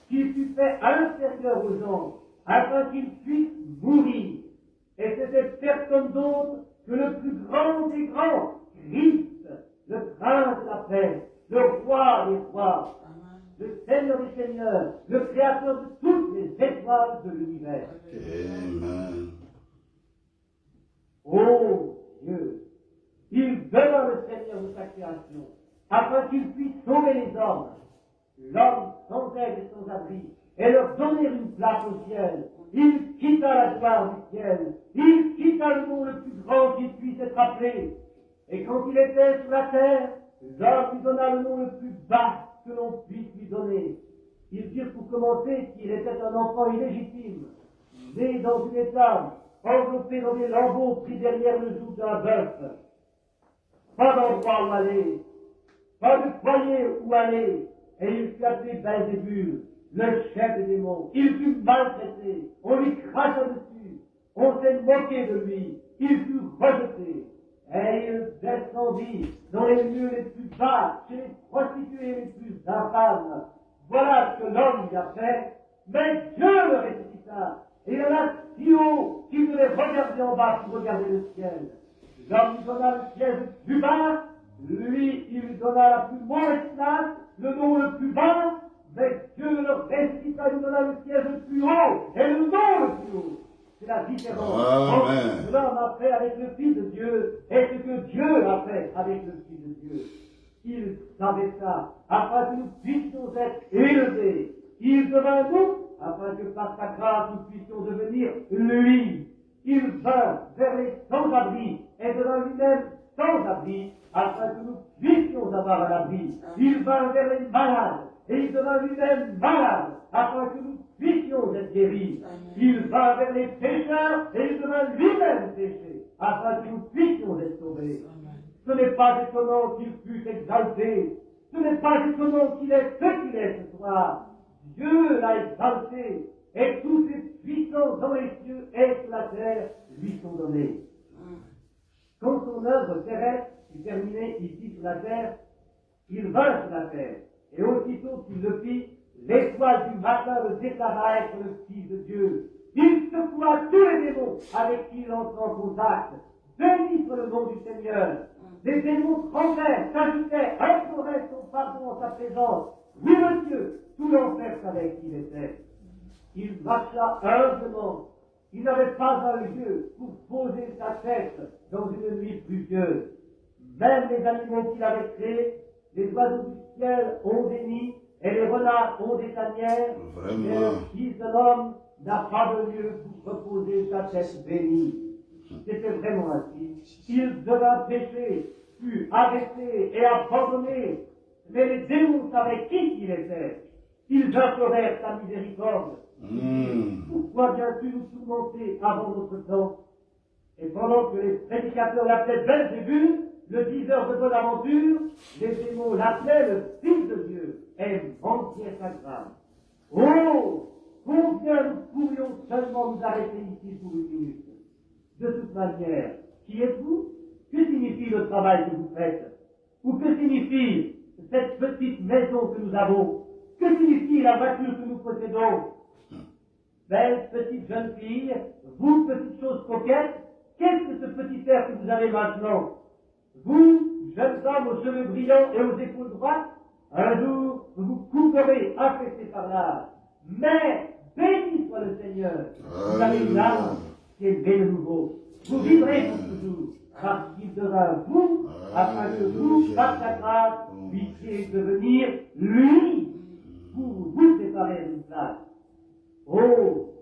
qui fut fait inférieur aux anges, afin qu'il puisse mourir. Et c'était personne d'autre que le plus grand des grands, Christ, le prince de la paix, le roi des rois, le Seigneur des seigneurs, le créateur de toutes les étoiles de l'univers. Amen. Oh Dieu, il demeure le Seigneur de sa création, afin qu'il puisse sauver les hommes, l'homme sans aide et sans abri, et leur donner une place au ciel. Il quitta la gloire du ciel, il quitta le nom le plus grand qui puisse être appelé. Et quand il était sur la terre, l'homme lui donna le nom le plus bas que l'on puisse lui donner. Ils dirent pour commencer qu'il était un enfant illégitime, né dans une étable, enveloppé dans des lambeaux pris derrière le joug d'un bœuf. Pas d'endroit où aller, pas de foyer où aller, et il fut appelé Belzébul, le chef des démons. Il fut maltraité, on lui cracha dessus, on s'est moqué de lui, il fut rejeté. Et il descendit dans les lieux les plus bas, chez les prostituées les plus infâmes. Voilà ce que l'homme lui a fait, mais Dieu le ressuscita. Et il en a si haut qu'il devait regarder en bas pour regarder le ciel. L'homme lui donna le siège le plus bas, lui, il lui donna la plus mauvaise place, le nom le plus bas, mais Dieu le ressuscita, il lui donna le siège le plus haut, et le nom le plus haut. C'est la différence entre ce que l'homme a fait avec le Fils de Dieu et ce que Dieu a fait avec le Fils de Dieu. Il savait ça, afin que nous puissions être élevés. Il devint nous, afin que par sa grâce nous puissions devenir lui. Il vint vers les sans-abri et devint lui-même sans-abri, afin que nous puissions avoir un abri. Il vint vers les malades et il devint lui-même malade, afin que nous puissions être guéris. Il va vers les pécheurs et il devint lui-même péché, afin que nous puissions être sauvés. Ce n'est pas étonnant qu'il fût exalté. Ce n'est pas étonnant qu'il est ce qu'il est ce soir. Dieu l'a exalté et toutes ses puissances dans les cieux et sur la terre lui sont données. Quand son œuvre terrestre fut terminée ici sur la terre, il vint sur la terre. Et aussitôt qu'il le fit, l'étoile du matin le déclara être le Fils de Dieu. Il secoua tous les démons avec qui il entra en contact. Béni soit le nom du Seigneur. Les démons tremblèrent, s'agitaient, imploraient son pardon en sa présence. Oui, monsieur, tout l'enfer savait qui il était. Il marcha humblement. Il n'avait pas un lieu pour poser sa tête dans une nuit pluvieuse. Même les animaux qu'il avait créés, les oiseaux du ciel ont des nids, et les renards ont des tanières. Et le Fils de l'homme n'a pas de lieu pour reposer sa tête bénie. C'était vraiment ainsi. Il devint péché, fut arrêté et abandonné. Mais les démons savaient qui il était. Ils implorèrent sa miséricorde. Pourquoi viens-tu nous tourmenter avant notre temps? Et pendant que les prédicateurs l'appelaient Belzébul, le diseur de bonne aventure, les démons l'appelaient le Fils de Dieu et mentirent sa grâce. Oh, combien nous pourrions seulement nous arrêter ici pour une minute. De toute manière, qui êtes-vous? Que signifie le travail que vous faites? Ou que signifie cette petite maison que nous avons? Que signifie la voiture que nous possédons? Belle petite jeune fille, vous, petite chose coquette, qu'est-ce que ce petit air que vous avez maintenant? Vous, jeune femme aux cheveux brillants et aux épaules droites, un jour, vous vous couperez affaissé par l'âge. Mais, béni soit le Seigneur, vous avez une âme qui est née de nouveau. Vous vivrez pour toujours, parce qu'il devint vous, afin que vous, par sa grâce, puissiez devenir lui, pour vous séparer d'une place. Oh,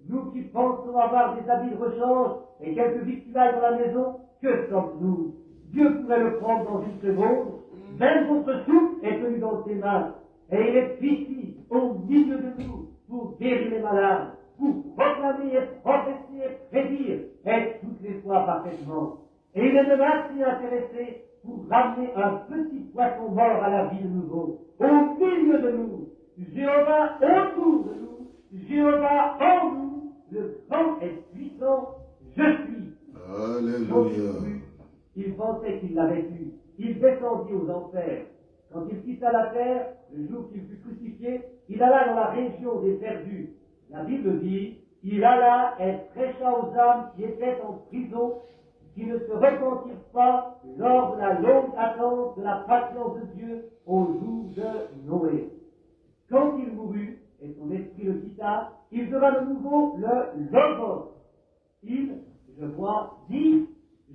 nous qui pensons avoir des habits de rechange et quelques victuailles dans la maison, que sommes-nous? Dieu pourrait le prendre dans une seconde. Même votre soupe est tenu dans ses mains. Et il est ici, au milieu de nous pour guérir les malades, pour proclamer et prophétiser et prédire, et toutes les fois parfaitement. Et il est même assez intéressé pour ramener un petit poisson mort à la vie de nouveau, au milieu de nous, Jéhovah autour de nous, Jéhovah en nous, le grand et puissant, je suis. Alléluia. Il pensait qu'il l'avait vu. Il descendit aux enfers. Quand il quitta la terre, le jour qu'il fut crucifié, il alla dans la région des perdus. La Bible dit, il alla et prêcha aux âmes qui étaient en prison, qui ne se repentirent pas lors de la longue attente de la patience de Dieu au jour de Noé. Quand il mourut, et son esprit le quitta, il devint de nouveau le Logos. Il, je vois, dit,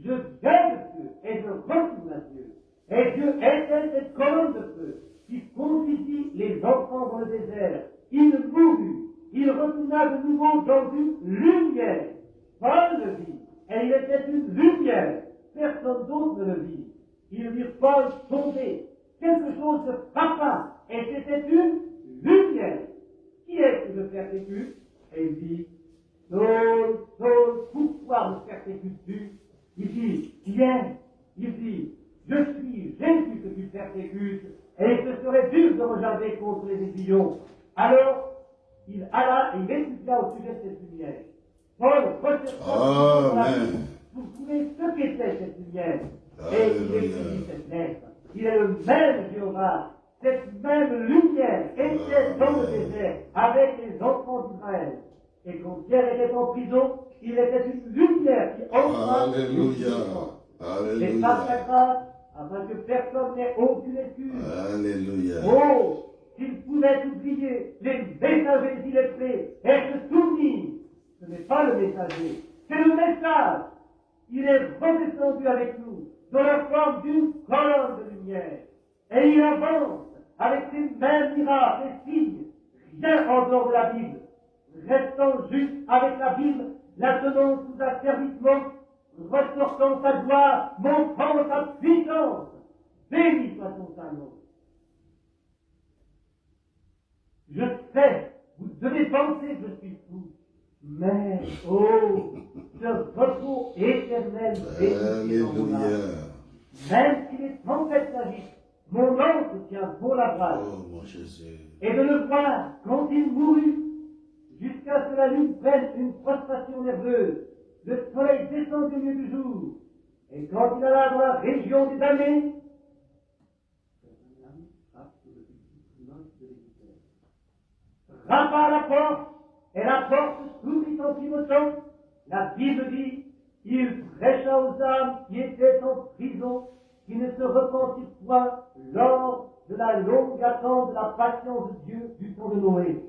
je viens de Dieu et je retourne à Dieu. Et Dieu était cette colonne de feu qui conduisit les enfants dans le désert. Il mourut, il retourna de nouveau dans une lumière. Paul le vit, et il était une lumière. Personne d'autre ne le vit. Ils virent Paul tomber. Quelque chose se frappa, et c'était une lumière. Qui est-ce que je persécute? Et il dit, Saul, Saul, pourquoi me persécutes-tu? Il dit, qui est? Il dit, je suis Jésus que tu persécutes, et il te serait dur de regarder contre les aiguillons. Alors, il alla et il étudia au sujet de cette lumière. Paul rechercha pour trouver ce qu'était cette lumière. Et il étudie cette lettre. Il est le même Jéhovah. Cette même lumière était dans le désert avec les enfants d'Israël. Et quand Pierre était en prison, il était une lumière qui entra et par sa grâce, afin que personne n'ait aucune excuse. Alléluia. Oh, s'il pouvait oublier les messagers illettrés et se souvenir, ce n'est pas le messager, c'est le message. Il est redescendu avec nous dans la forme d'une colonne de lumière. Et il avance avec les mêmes miracles et signes, rien en dehors de la Bible, restant juste avec la Bible, la tenant sous asservissement, ressortant sa gloire, montrant sa puissance. Béni soit son Saint-Nom. Je sais, vous devez penser que je suis fou, mais, oh, ce repos éternel béni en mon âme. Même si les tempêtes s'agitent, mon âme se tient pour la grâce. Oh, mon Jésus. Et de le voir quand il mourut, jusqu'à ce que la lune prenne une prostration nerveuse, le soleil descend au milieu du jour, et quand il alla dans la région des damnés, frappa à la porte, et la porte s'ouvrit en pivotant. La Bible dit, il prêcha aux âmes qui étaient en prison, qui ne se repentirent point lors de la longue attente de la patience de Dieu du temps de Noé.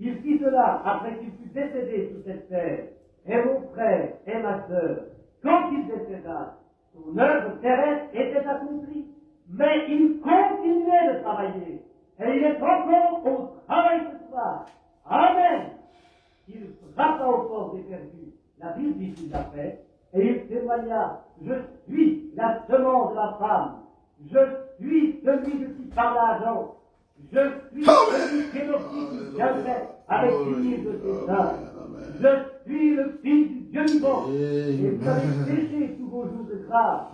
Il fit cela après qu'il fut décédé sur cette terre. Et mon frère et ma sœur, quand il décéda, son œuvre terrestre était accomplie, mais il continuait de travailler. Et il est encore au travail ce soir. Amen. Il frappa aux portes des perdus. La Bible dit qu'il l'a fait, et il témoigna, je suis la semence de la femme. Je suis celui de qui parla à Jean. Je suis celui qui est l'office qui viendrait avec l'unité de ses âmes. Je suis le Fils du Dieu vivant. Et vous avez péché tous vos jours de grâce.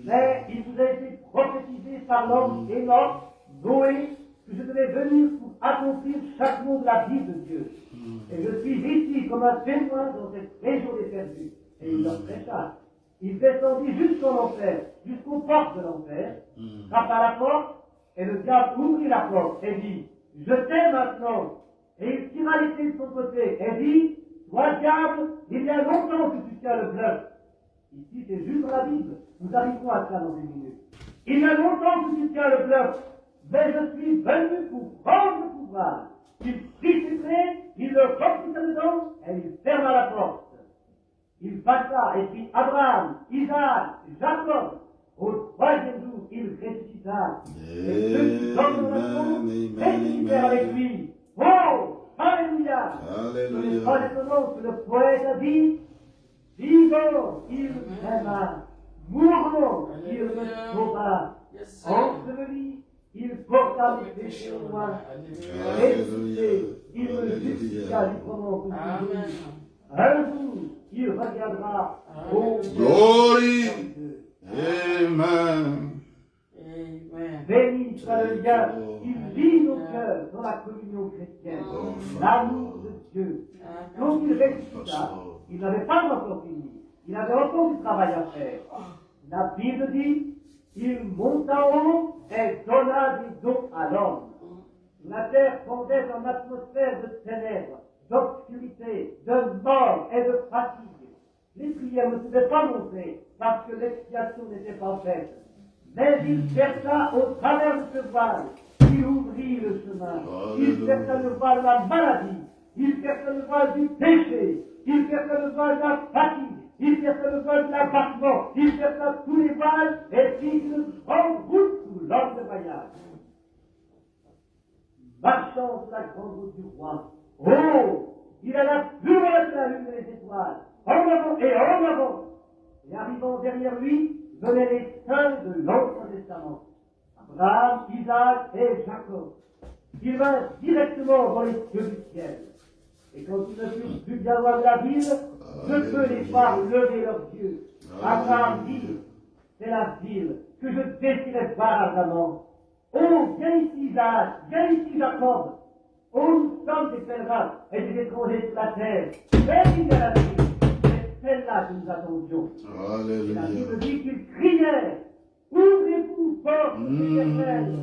Mais il vous a été prophétisé par l'homme Enoch, Noé, que je devais venir pour accomplir chaque mot de la vie de Dieu. Et je suis ici comme un témoin dans cette région des perdus. Et il leur prêcha. Il descendit jusqu'en enfer, jusqu'aux portes de l'enfer, frappa à la porte, et le diable ouvrit la porte et dit, je t'aime maintenant. Et il tira les clés de son côté et dit, toi diable, il y a longtemps que tu tiens le bluff. Ici c'est juste dans la Bible, nous arriverons à ça dans une minute. Il y a longtemps que tu tiens le bluff, mais je suis venu pour prendre le pouvoir. Il prit ses clés, il le repoussa dedans, et il ferma la porte. Il passa, et puis Abraham, Isaac, Jacob, au troisième jour, il ressuscita. Et ceux qui dorment dans la tombe ressuscitèrent avec lui. Oh, alléluia! Ce n'est pas étonnant que le poète a dit, vivant, il m'aima, mourant, il me sauva, enseveli, il porta mes péchés au loin. Ressuscité, il me justifia librement pour toujours. Un jour, il reviendra au Glory. Amen. Béni soit le lien qui vit nos cœurs dans la communion chrétienne, l'amour de Dieu. Donc il ressuscita, il n'avait pas encore fini, il avait encore du travail à faire. La Bible dit, il monta en haut et donna des dons à l'homme. La terre fondait en atmosphère de ténèbres, d'obscurité, de mort et de fatigue. Les prières ne pouvaient pas monter parce que l'expiation n'était pas faite. Mais il perça au travers de ce voile, il ouvrit le chemin. Il perça le voile de la maladie, il perça le voile du péché, il perça le voile de la fatigue, il perça le voile de l'abattement, il perça tous les voiles et fit une grande route sous l'ordre de voyage. Marchant sur la grande route du roi, oh, il alla plus loin que la lune et les étoiles, en avant et en avant. Et arrivant derrière lui, venaient les saints de l'Ancien Testament, Abraham, Isaac et Jacob. Il vint directement dans les cieux du ciel. Et quand ils ne furent plus bien loin de la ville, je peux les voir lever leurs yeux. Abraham dit, c'est la ville que je désirais voir ardemment. Oh, viens ici Isaac, viens ici Jacob. Oh, nous sommes des pèlerins et des étrangers sur la terre. Viens à la ville. C'est celle-là que nous attendions. Et la Bible dit qu'ils criaient, ouvrez-vous, portes éternelles,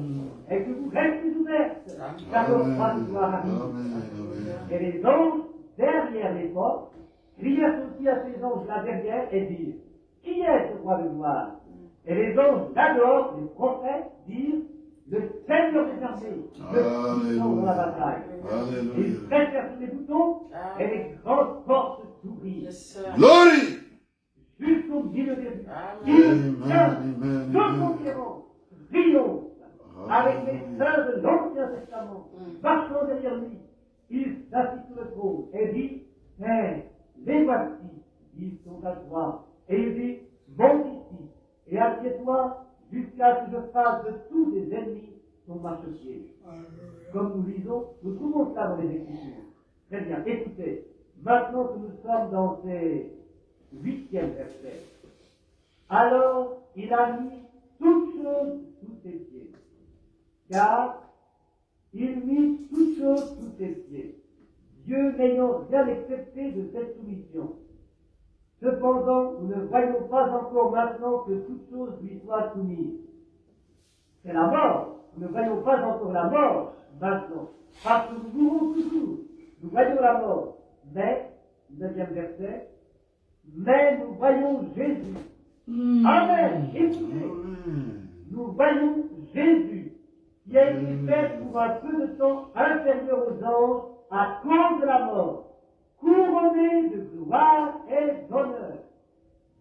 et que vous restez ouvertes, car le roi de gloire arrive. Et les anges, derrière les portes, crièrent aussi à ces anges-là derrière et dirent, qui est ce roi de gloire? Et les anges là-dehors, les prophètes, dirent, le Seigneur des armées, le puissant dans la bataille. Ils pressèrent tous les boutons et les grandes portes s'ouvrirent. Glory. Jusqu'au milieu des rues. Il vient de conquérant, triomphe, avec les saints de l'Ancien Testament, marchant derrière lui. Il s'assit sur le trône et dit, Père, les voici, ils sont à toi. Et il dit, monte ici et assieds-toi jusqu'à ce que je fasse de tous tes ennemis ton marchepied. Comme nous lisons, nous trouvons ça dans les Écritures. Très bien, écoutez, maintenant que nous sommes dans ces 8e versets, alors il a mis toutes choses sous ses pieds, car il mit toutes choses sous ses pieds, Dieu n'ayant rien accepté de cette soumission. Cependant, nous ne voyons pas encore maintenant que toutes choses lui soient soumises. C'est la mort. Nous ne voyons pas encore la mort maintenant. Parce que nous mourons toujours. Nous voyons la mort. Mais, 9e verset, mais nous voyons Jésus. Amen. Écoutez. Nous voyons Jésus qui a été fait pour un peu de temps inférieur aux anges à cause de la mort, couronné de gloire et d'honneur.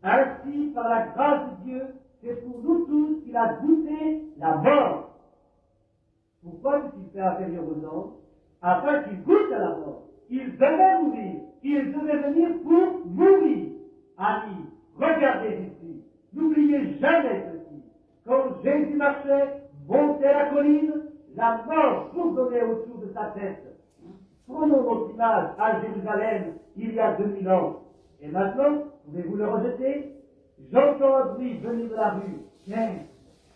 Ainsi, par la grâce de Dieu, c'est pour nous tous qu'il a goûté la mort. Pourquoi est-il fait inférieur aux anges? Afin qu'il goûte à la mort. Il devait mourir. Il devait venir pour mourir. Amis, regardez ici. N'oubliez jamais ceci. Quand Jésus marchait, montait la colline, la mort bourdonnait autour de sa tête. Prenons notre image à Jérusalem il y a 2000 ans. Et maintenant, pouvez-vous le rejeter? J'entends un bruit venir de la rue. Tiens,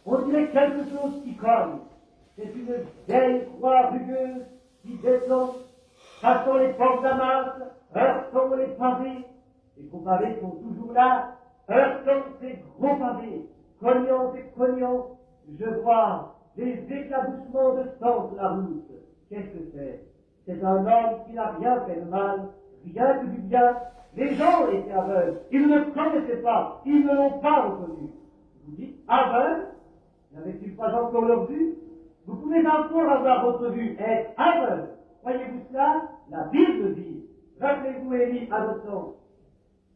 on dirait quelque chose qui colle. C'est une vieille croix rugueuse qui descend, passant les portes d'Amas, heurtant les pavés. Les gros pavés sont toujours là, heurtant ces gros pavés, cognant et cognant. Je vois des éclaboussements de sang sur la route. Qu'est-ce que c'est? C'est un homme qui n'a rien fait de mal, rien que du bien. Les gens étaient aveugles, ils ne le connaissaient pas, ils ne l'ont pas reconnu. Vous dites, aveugles? N'avaient-ils pas encore leur vue? Vous pouvez encore avoir votre vue, être aveugle. Voyez-vous cela? La Bible dit. Rappelez-vous Élie à notre temps.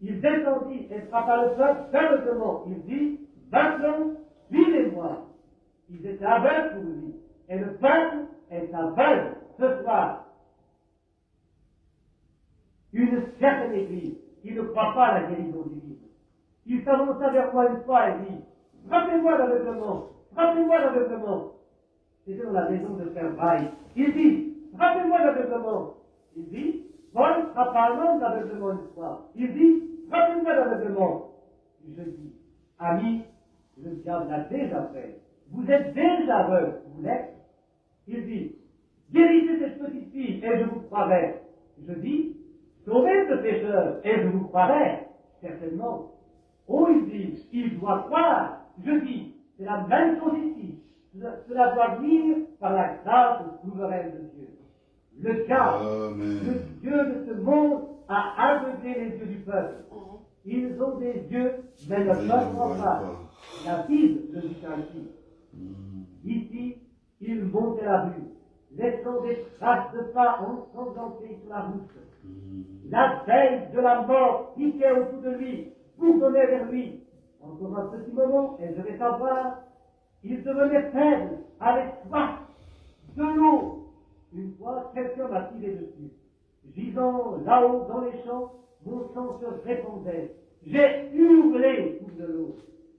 Il descendit et frappa le peuple fermement. Il dit, maintenant, suivez-moi. Ils étaient aveugles pour lui. Et le peuple est aveugle ce soir. Une certaine église qui ne croit pas à la guérison divine. Il s'avança vers moi une fois et dit, frappez-moi l'aveuglement, frappez-moi l'aveuglement. c'était dans la maison de Frère Weiss. Il dit, frappez-moi d'aveuglement. Il dit, Paul frappe un homme d'aveuglement une fois. Il dit, frappez-moi d'aveuglement. Je dis, ami, le diable l'a déjà fait. Vous êtes déjà aveugle, vous l'êtes. Il dit, guérissez cette petite fille et je vous croirai. Je dis, sauvez ce pécheur et je vous croirai. Certainement. Oh, il dit, il doit croire. Je dis, c'est la même chose ici. Cela doit venir par la grâce souveraine de Dieu. Le diable, le Dieu de ce monde, a aveuglé les yeux du peuple. Ils ont des yeux, mais ne peuvent pas. La Bible le dit ainsi. Ici, ils montaient la rue, laissant des traces de pas ensanglantées sur la route. La veille de la mort piquait autour de lui, bourdonnait vers lui. Encore un petit moment, et je vais savoir, il devenait faible, avec soif, de l'eau. Une fois, quelqu'un m'a tiré dessus. Gisant là-haut dans les champs, mon sang se répandait. J'ai hurlé sous de l'eau.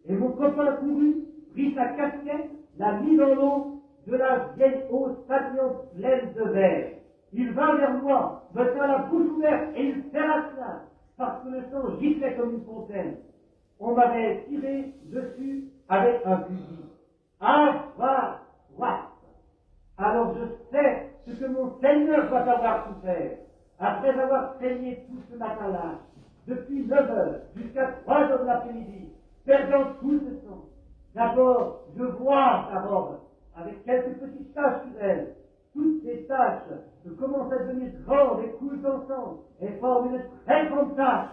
Et mon copain courut, prit sa casquette, l'a mis dans l'eau, de la vieille eau stagnante pleine de verre. Il vint vers moi, me tint la bouche ouverte et il serra cela, parce que le sang giclait comme une fontaine. On m'avait tiré dessus avec un fusil. Ah, voilà. Alors je sais ce que mon Seigneur doit avoir souffert. Après avoir saigné tout ce matin-là, depuis 9 heures jusqu'à 3 heures de l'après-midi, perdant tout ce sang. D'abord, je vois sa robe, avec quelques petites taches sur elle. Toutes ces taches commencent à devenir grandes et coulent ensemble, et forment une très grande tache,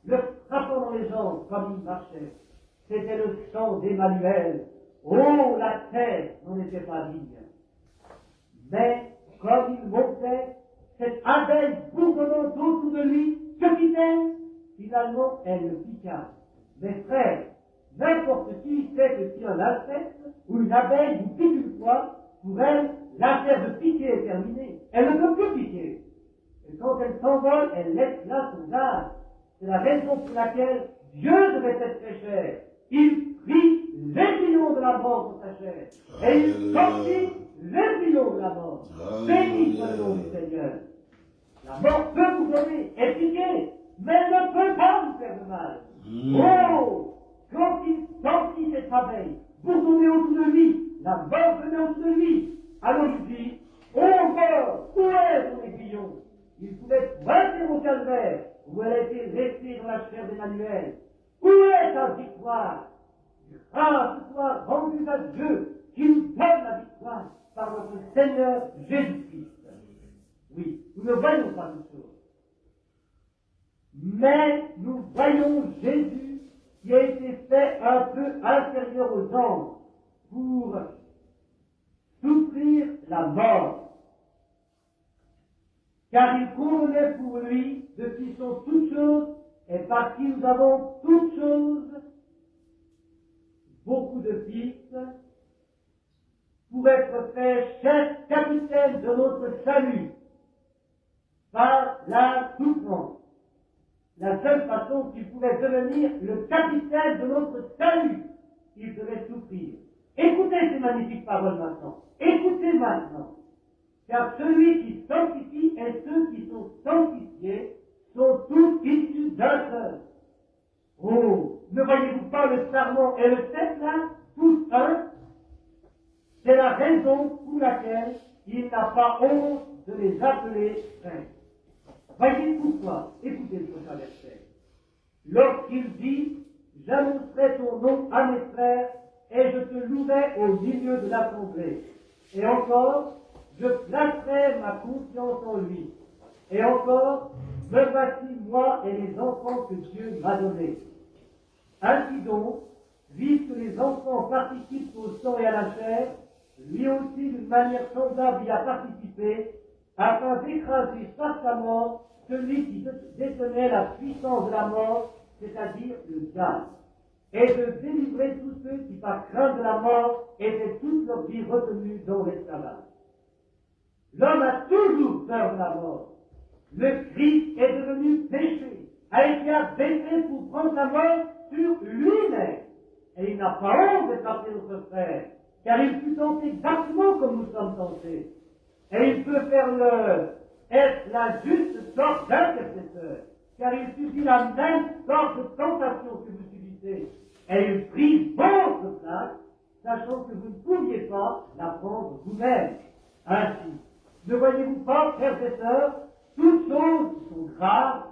le frappant dans les jambes comme il marchait. C'était le sang d'Emmanuel. Oh, la terre n'en était pas digne. Mais, comme il montait, cette abeille bourdonnante autour de lui, que fit-elle? Finalement, elle le piqua. Mes frères, n'importe qui sait que si un insecte ou une abeille vous pique une fois, pour elle, l'affaire de piquer est terminée. Elle ne peut plus piquer. Et quand elle s'envole, elle laisse là son gaz. C'est la raison pour laquelle Dieu devait être très cher. Il prit les millions de la mort pour sa chair. Et il sortit les millions de la mort. Béni soit le nom du Seigneur. La mort peut vous donner, est piquée, mais elle ne peut pas vous faire de mal. Oh! Quand il sentit cette abeille bourdonner autour de lui, la mort venait autour de lui. Alors il dit, oh mort, où est ton aiguillon? Il pouvait pointer au calvaire, où elle a été restée dans la chair d'Emmanuel. Où est ta victoire? Grâce soit rendue à Dieu, qui nous donne la victoire par notre Seigneur Jésus-Christ. Oui, nous ne voyons pas toutes choses. Mais nous voyons Jésus qui a été fait un peu inférieur aux anges pour souffrir la mort. Car il convenait pour lui, de qui sont toutes choses, et par qui nous avons toutes choses, beaucoup de fils, pour être fait chef capitaine de notre salut, par la souffrance. La seule façon qu'il pouvait devenir le capitaine de notre salut, il devait souffrir. Écoutez ces magnifiques paroles maintenant. Écoutez maintenant. Car celui qui sanctifie et ceux qui sont sanctifiés sont tous issus d'un seul. Oh, ne voyez-vous pas le sarment et le cèpe là, tous un? C'est la raison pour laquelle il n'a pas honte de les appeler frères. Voyez pourquoi. Écoutez le prochain verset. Lorsqu'il dit, j'annoncerai ton nom à mes frères et je te louerai au milieu de l'assemblée. Et encore, je placerai ma confiance en lui. Et encore, me voici moi et les enfants que Dieu m'a donnés. Ainsi donc, puisque les enfants participent au sang et à la chair, lui aussi d'une manière semblable y a participé, afin d'écraser par sa mort celui qui détenait la puissance de la mort, c'est-à-dire le diable, et de délivrer tous ceux qui, par crainte de la mort, étaient toute leur vie retenus dans l'esclavage. L'homme a toujours peur de la mort. Le Christ est devenu péché, a été abaissé pour prendre la mort sur lui-même. Et il n'a pas honte d'être appelé notre frère. car il fut tenté exactement comme nous sommes tentés. Et il peut être la juste sorte d'intercesseur, car il subit la même sorte de tentation que vous subissez. Et il prit votre place, sachant que vous ne pouviez pas la prendre vous-même. Ainsi, ne voyez-vous pas, frères et sœurs, toutes choses sont graves,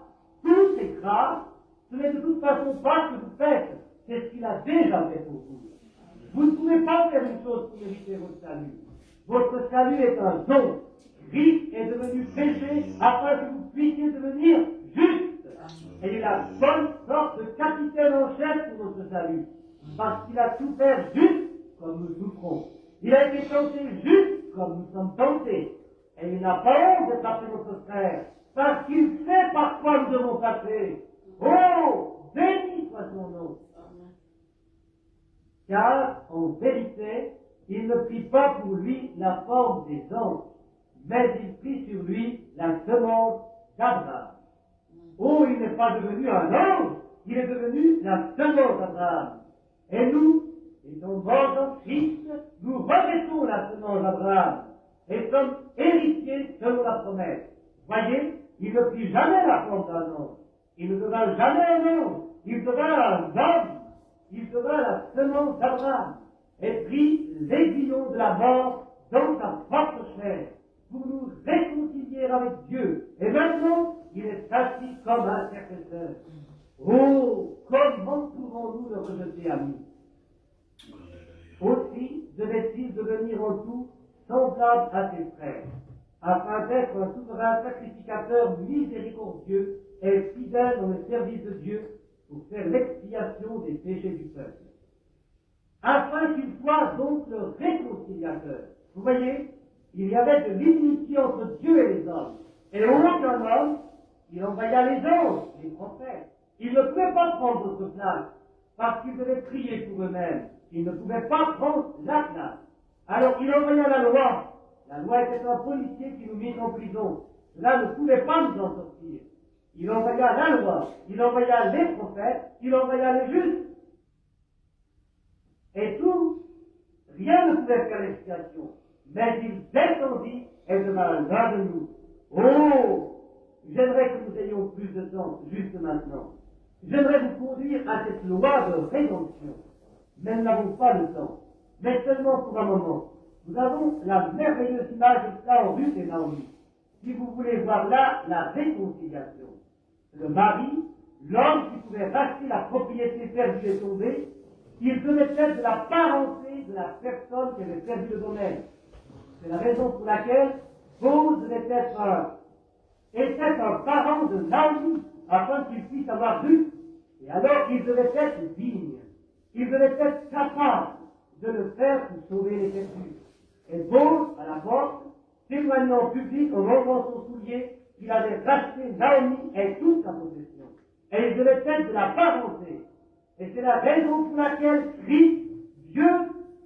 tout est grave, ce n'est de toute façon pas ce que vous faites, c'est ce qu'il a déjà fait pour vous. Vous ne pouvez pas faire une chose pour mériter votre salut. Votre salut est un don. Christ est devenu péché afin que vous puissiez devenir juste. Et il est la bonne sorte de capitaine en chef pour notre salut. Parce qu'il a souffert juste comme nous souffrons. Il a été tenté juste comme nous sommes tentés. Et il n'a pas honte de taper notre frère, parce qu'il sait par quoi nous devons passer. Oh, béni soit son nom. Car, en vérité, il ne prit pas pour lui la forme des anges, mais il prit sur lui la semence d'Abraham. Oh, il n'est pas devenu un ange, il est devenu la semence d'Abraham. Et nous, étant morts en Christ, nous revêtons la semence d'Abraham et sommes héritiers selon la promesse. Voyez, il ne prit jamais la forme d'un ange. Il ne devint jamais un ange. Il devint un homme. Il devint la semence d'Abraham et prit l'aiguillon de la mort dans sa propre chair pour nous réconcilier avec Dieu. Et maintenant, il est assis comme un intercesseur. Oh, comment pouvons-nous le rejeter, amis? Aussi devait-il devenir en tout semblable à ses frères, afin d'être un souverain sacrificateur miséricordieux et fidèle dans le service de Dieu pour faire l'expiation des péchés du peuple. Afin qu'il soit donc le réconciliateur. Vous voyez, il y avait de l'inimitié entre Dieu et les hommes. Et aucun homme, il envoya les anges, les prophètes. Ils ne pouvaient pas prendre votre place, parce qu'ils devaient prier pour eux-mêmes. Ils ne pouvaient pas prendre la place. Alors il envoya la loi. La loi était un policier qui nous mit en prison. Cela ne pouvait pas nous en sortir. Il envoya la loi, il envoya les prophètes, il envoya les justes. Et tout, rien ne pouvait faire l'expiation. Mais il descendit et devint l'un de nous. Oh, j'aimerais que nous ayons plus de temps, juste maintenant. J'aimerais vous conduire à cette loi de rédemption. Mais nous n'avons pas le temps. Mais seulement pour un moment. Nous avons la merveilleuse image de cela en Ruth et Naomi. Si vous voulez voir là la réconciliation. Le mari, l'homme qui pouvait racheter la propriété perdue et tombée, il devait être de la parenté de la personne qui avait perdu le domaine. C'est la raison pour laquelle Boaz devait être était un parent de Naomi, afin qu'il puisse avoir Ruth. Et alors il devait être digne. Il devait être capable de le faire pour sauver les perdus. Et Boaz, à la porte, témoignant en public en rendant son soulier, qu'il avait racheté Naomi et toute sa possession. Et il devait être de la parenté. Et c'est la raison pour laquelle Christ, Dieu,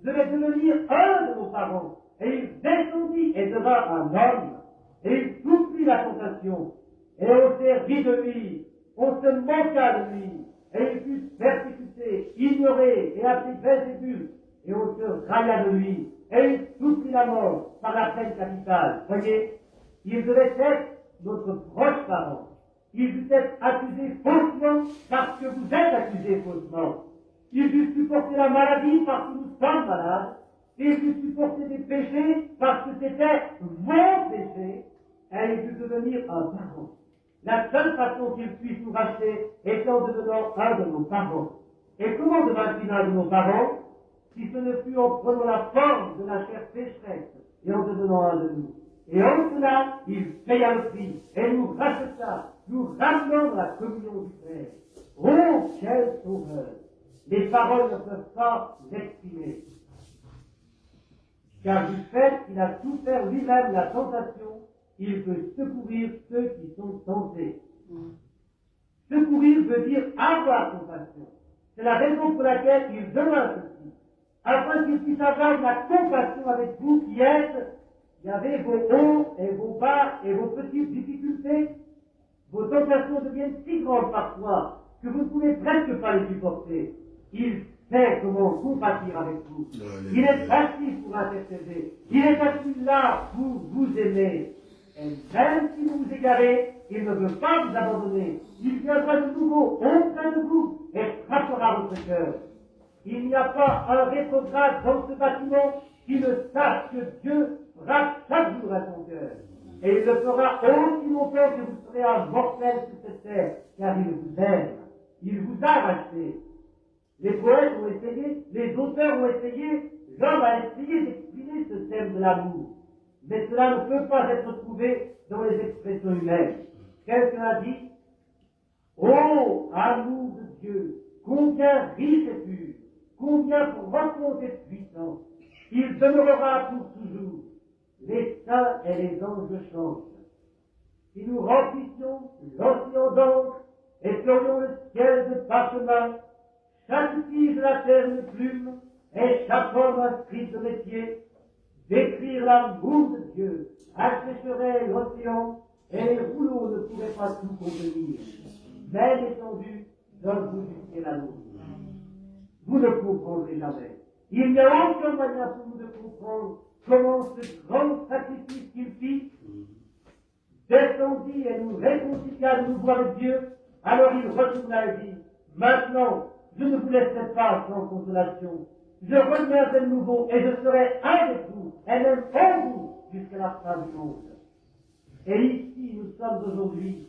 devait devenir un de nos parents. Et il descendit et devint un homme. Et il souffrit la tentation. Et on s'est ri de lui. On se moqua de lui. Et il fut persécuté, ignoré et appelé Belzébul. Et on se railla de lui. Et il souffrit la mort par la peine capitale. Voyez, il devait être notre proche parent. Il dut être accusé faussement parce que vous êtes accusé faussement. Il dut supporter la maladie parce que nous sommes malades. Il dut supporter des péchés parce que c'était vos péchés. Et il dut devenir un parent. La seule façon qu'il puisse nous racheter est en devenant un de nos parents. Et comment devint-il un de nos parents? Si ce ne fut en prenant la forme de la chair pécheresse et en devenant un de nous. Et en cela, il paya le prix et nous racheta, nous ramenant dans la communion du Père. Oh, quel sauveur! Les paroles ne peuvent pas l'exprimer. Car du fait qu'il a souffert lui-même la tentation, il peut secourir ceux qui sont tentés. Secourir veut dire avoir compassion. C'est la raison pour laquelle il demeure ceci. Afin qu'il puisse avoir la compassion avec vous qui êtes, il y avait vos hauts et vos bas et vos petites difficultés. Vos tentations deviennent si grandes parfois que vous ne pouvez presque pas les supporter. Il sait comment compatir avec vous. Il est assis pour intercéder. Il est assis là pour vous aimer. Et même si vous vous égarez, il ne veut pas vous abandonner. Il viendra de nouveau auprès de vous et frappera votre cœur. Il n'y a pas un rétrograde dans ce bâtiment qui ne sache que Dieu frappe chaque jour à son cœur. Et il le fera aussi longtemps que vous serez un mortel sur cette terre, car il vous aime. Il vous a racheté. Les poètes ont essayé, les auteurs ont essayé, l'homme a essayé d'exprimer ce thème de l'amour. Mais cela ne peut pas être trouvé dans les expressions humaines. Quelqu'un a dit, ô amour de Dieu, combien riche et pur, combien profond et puissant, il demeurera pour toujours. Les saints et les anges chantent. Si nous remplissions l'océan d'encre et ferions le ciel de parchemin, chaque tige de la terre une plume et chaque homme un scribe de métier, d'écrire l'amour de Dieu assécherait l'océan et les rouleaux ne pourraient pas tout contenir. Mais l'étendue d'un bout du ciel à l'autre. Vous ne comprendrez jamais. Il n'y a aucun moyen pour vous de comprendre comment ce grand sacrifice qu'il fit descendit et nous réconcilia de nouveau avec Dieu. Alors il retourna et dit, maintenant, je ne vous laisserai pas sans consolation. Je reviendrai de nouveau et je serai avec vous et même en vous jusqu'à la fin du monde. Et ici, nous sommes aujourd'hui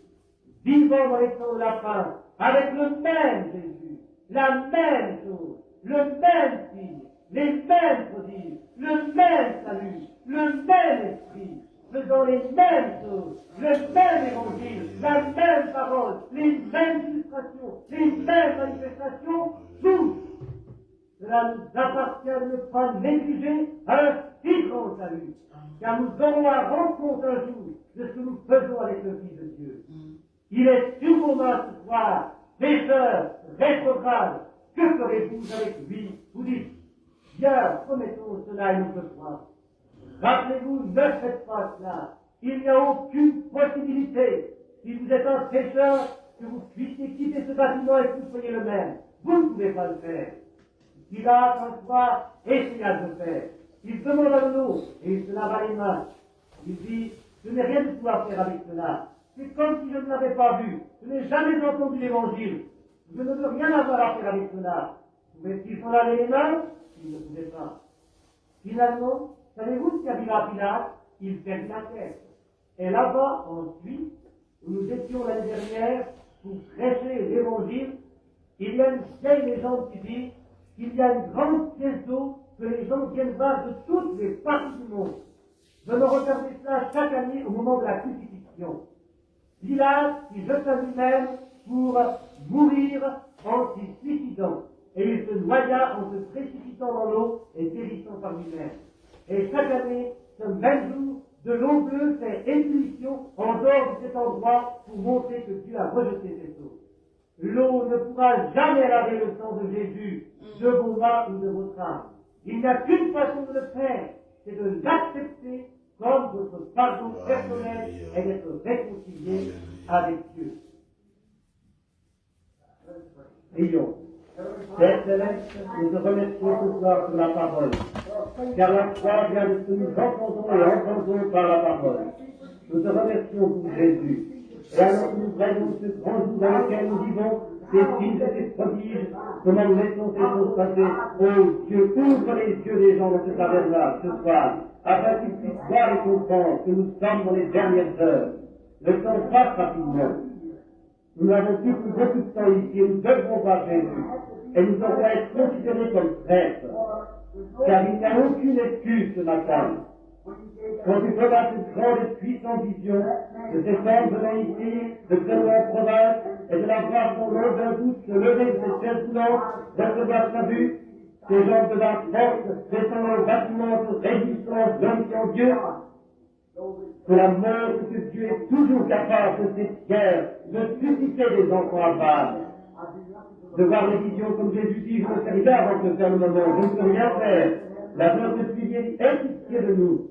vivant dans les temps de la fin avec le même Jésus, la même chose, le même signe, les mêmes prodiges, le même salut, le même esprit, faisant les mêmes choses, le même évangile, la même parole, les mêmes illustrations, les mêmes manifestations, tous. Cela nous appartient de ne pas négliger un si grand salut, car nous aurons à rendre compte un jour de ce que nous faisons avec le Fils de Dieu. Il est sur vos mains ce soir, pécheurs, rétrogrades, que ferez-vous avec lui? Vous dites, bien, promettons cela une autre fois. Rappelez-vous, ne faites pas cela. Il n'y a aucune possibilité, si vous êtes un pécheur, que vous puissiez quitter ce bâtiment et que vous soyez le même. Vous ne pouvez pas le faire. Pilate, un soir, essaya de le faire. Il demande à l'eau et il se lava les mains. Il dit, je n'ai rien du tout à faire avec cela. C'est comme si je ne l'avais pas vu. Je n'ai jamais entendu l'évangile. Je ne veux rien avoir à faire avec cela. Pouvait-il s'en laver les mains? Il ne pouvait pas. Finalement, savez-vous ce qu'a dit la Pilate? Il perdit la tête. Et là-bas, en Suisse, où nous étions l'année dernière pour prêcher l'évangile, il y a une vieille légende qui dit qu'il y a une grande pièce d'eau que les gens viennent voir de toutes les parties du monde. Je me regardais cela chaque année au moment de la crucifixion. Pilate s'y jeta lui-même pour mourir en s'y suicidant. Et il se noya en se précipitant dans l'eau et périssant par lui-même. Et chaque année, ce même jour, de l'eau bleue fait ébullition en dehors de cet endroit pour montrer que Dieu a rejeté cette eau. L'eau ne pourra jamais laver le sang de Jésus de vos mains ou de votre âme. Il n'y a qu'une façon de le faire, c'est de l'accepter comme votre pardon personnel et d'être réconcilié avec Dieu. Prions. Père Céleste, nous te remercions ce soir pour la parole, car la foi vient de ce que nous entendons et entendons par la parole. Nous te remercions pour Jésus. Et alors que nous voyons ce grand jour dans lequel nous vivons, ces signes et ces prodiges, comment nous laissons ces choses passer. Oh Dieu, ouvre les yeux des gens de ce taverne-là, ce soir, afin qu'ils puissent voir et comprendre que nous sommes dans les dernières heures. Le temps passe rapidement. Nous n'avons plus beaucoup de temps ici et nous devrons voir Jésus. Et nous devons être considérés comme traîtres. Car il n'y a aucune excuse ce matin. Quand tu feras cette grande et puissante vision de ces femmes venant ici, de venir en province, et de la voir son nom d'un doute se lever de cette chaise roulante, de recevoir sa vue, ces gens de la force descendant au bâtiment de résistance glorifiant Dieu, que la mort que Dieu est toujours capable de ces pierres, de susciter des enfants à part. De voir les visions comme Jésus dit, je ne sais rien avant que faire le moment, je ne peux rien faire. La gloire de Dieu est pitié de nous.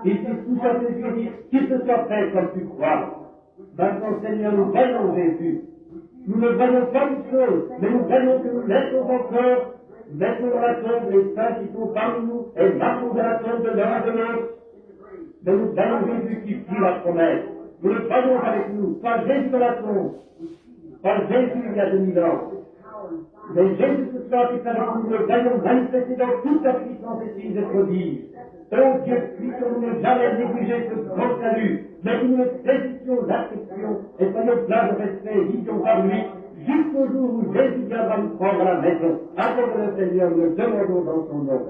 Il dit tout à ses yeux et dit, qu'il se soit fait comme tu crois. Maintenant, Seigneur, nous voyons Jésus. Nous ne voyons pas une chose, mais nous voyons que nous laissons encore mettons dans la tombe les saints qui sont parmi nous et marquons dans la tombe de l'un et de l'autre. Mais nous voyons Jésus qui fit la promesse. Nous le voyons avec nous. Pas Jésus dans la tombe. Pas Jésus il y a 2000 ans. Mais Jésus ce soir qui est avec nous, nous le voyons manifester dans toute sa puissance et signes et prodiges. Oh Dieu, puissions-nous ne jamais négliger ce grand salut, mais que nous le saisissions, l'acceptions et soyons pleins de respect, visions par lui, jusqu'au jour où Jésus viendra nous prendre à la maison. Accorde le Seigneur, nous le demandons dans son nom.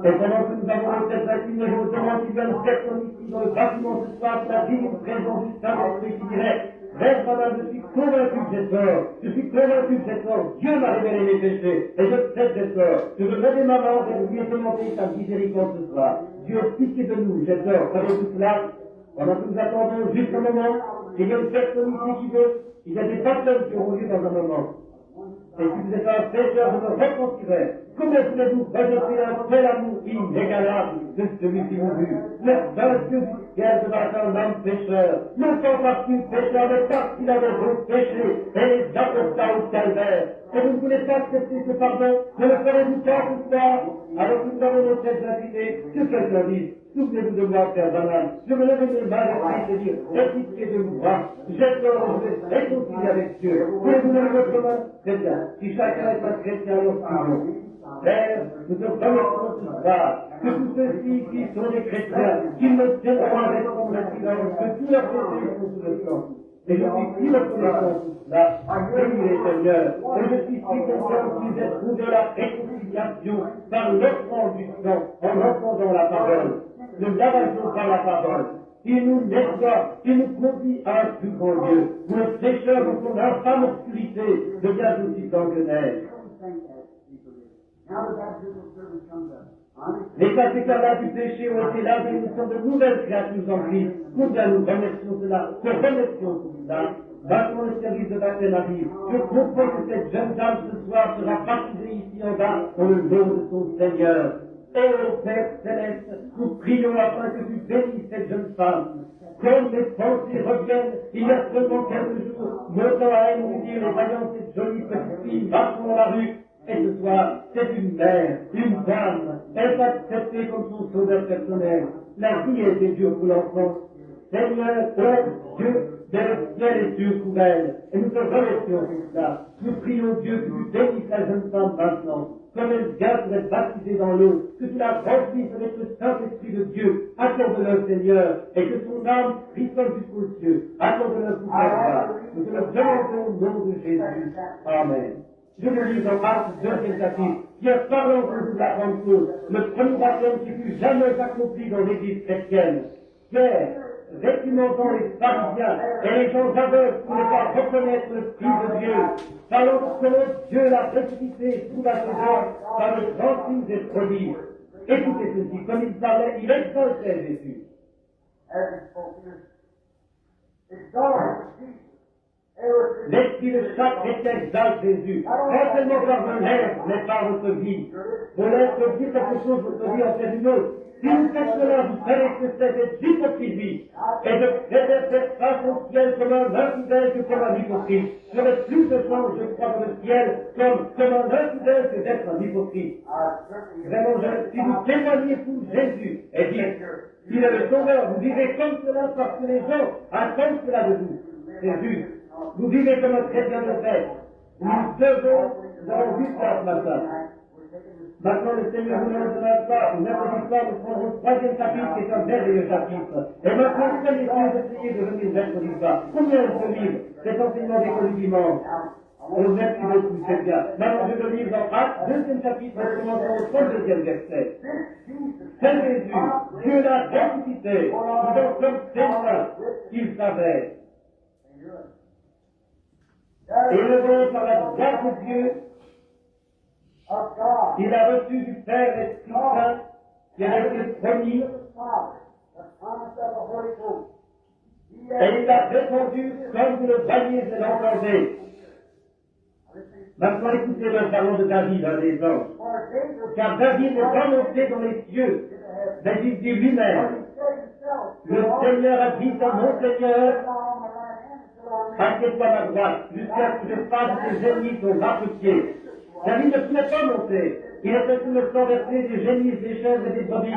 Et pendant que nous avons cette machine, je vous demande qu'il y a une personne ici dans le bâtiment ce soir, la divine présence du Saint-Esprit qui dirait, Frère Madame, je suis convaincu que j'ai tort. Je suis convaincu que j'ai tort. Dieu m'a révélé mes péchés. Et je sais que j'ai tort. Je veux lever ma main et lui demander sa miséricorde ce soir. Dieu, pitié de nous, j'ai tort. Savez-vous cela? Pendant que nous attendons juste un moment, il y a une personne ici qui veut, il y a des baptêmes qui auront lieu dans un moment. Et si vous êtes un pécheur, je me repentirai. Comment voulez-vous rejeter un tel amour inégalable de celui qui nous vit? Le seul Dieu du ciel devant un homme pécheur, non pas parce qu'il pécheur, mais parce qu'il avait vos péchés et les apporta au calvaire. Et vous ne voulez pas accepter ce pardon, ne le ferez-vous pas ce soir? Alors que nous avons nos têtes inclinées, que quelqu'un dise, souvenez-vous de moi, Père Banal. Je me lève mes mains et je dis, pitié de moi. J'ai tort, je vais réconcilier avec Dieu. Voulez-vous lever votre main? Très bien. Si chacun est un chrétien, alors suivons. Père, nous te remercions ce soir que tous ceux-ci qui sont des chrétiens, qu'ils ne témoignent répondre le silence, que tous leurs péchés sont sous le sang. Et je suis si reconnaissant pour cela, béni les Seigneurs, et je suis si content qu'ils aient trouvé la réconciliation par l'offrande du sang, en entendant la parole. Ne l'avageons par la parole. Il nous nettoie, il nous conduit à un plus grand Dieu, où le pécheur dans son infâme obscurité devient aussi blanc que neige. Les sacrificats du péché ont été lavés, nous sommes de nouvelles créatures en Christ. Combien nous remercions cela, nous remercions pour cela. Maintenant le service de baptême arrive. Je comprends que cette jeune dame ce soir sera baptisée ici en bas dans le nom de son Seigneur. Oh Père Céleste, nous prions afin que tu bénisses cette jeune femme. Comme les pensées reviennent, il y a seulement quelques jours, montant à elle, nous dire, les voyant cette jolie petite fille marchant dans la rue. Et ce soir, c'est une mère, une dame, elle va accepter comme son sauveur personnel. La vie était dure pour l'enfant. Seigneur, oh Dieu, de le ciel est dur pour elle. Et nous te remercions pour cela. Nous prions Dieu que tu bénisses la jeune femme maintenant. Comme elle vient pour être baptisée dans l'eau, que tu la remplisses avec le Saint-Esprit de Dieu. Accorde-le, Seigneur, et que son âme frissonne jusqu'aux cieux. Accorde-le pour ta gloire. Nous te le demandons au nom de Jésus. Amen. Je le lis dans Actes 2e chapitre, qui est parlant pour nous la grande chose, le premier baptême qui fut jamais accompli dans l'église chrétienne. Pierre, réprimantant les pharisiens et les gens aveugles pour ne pas reconnaître le Fils de Dieu, parlant selon Dieu l'a ressuscité sous la saison par le grand signe des prodiges. Écoutez ceci, comme il parlait, il exaltait Jésus. L'esprit de chaque chrétien exalte Jésus, pas seulement par un air, mais par votre vie. Pour l'être dit quelque chose, votre vie en fait une autre. Si vous faites cela, vous savez que c'est cette hypocrisie. Et je préfère faire face au ciel comme un infidèle que comme un hypocrite. J'aurais plus de chance, je crois, dans le ciel comme un infidèle que d'être un hypocrite. Vraiment, si vous témoignez pour Jésus et dites, il est le sauveur, vous vivez comme cela parce que les gens attendent cela de vous. C'est juste. Vous vivez comme un chrétien de fait. Nous avons vu ça ce matin. Maintenant, le Seigneur nous lance de la part, mercredi soir, nous prendrons le 3e chapitre, qui est un merveilleux chapitre. Et maintenant, essayez de venir mercredi soir. Combien de livres cet enseignement d'école du dimanche? Oh, merci beaucoup, c'est bien. Maintenant, je veux lire dans Actes, 2e chapitre, nous commençons au 32e verset. C'est Jésus, Dieu l'a ressuscité, nous sommes comme témoins, il savait. Élevé par la grâce de Dieu, il a reçu du Père l'Esprit Saint qui a été promis, et il l'a répandu comme vous le voyez et l'entendez. Maintenant écoutez le parlant de David, un des anges. Car David n'est pas monté dans les cieux, mais il dit lui-même, le Seigneur a dit à mon Seigneur, assieds-toi à ma droite, jusqu'à ce que je fasse tes ennemis ton marche-pied. David ne pouvait pas monter. Il était sous le sang versé des génisses, des chèvres et des brebis.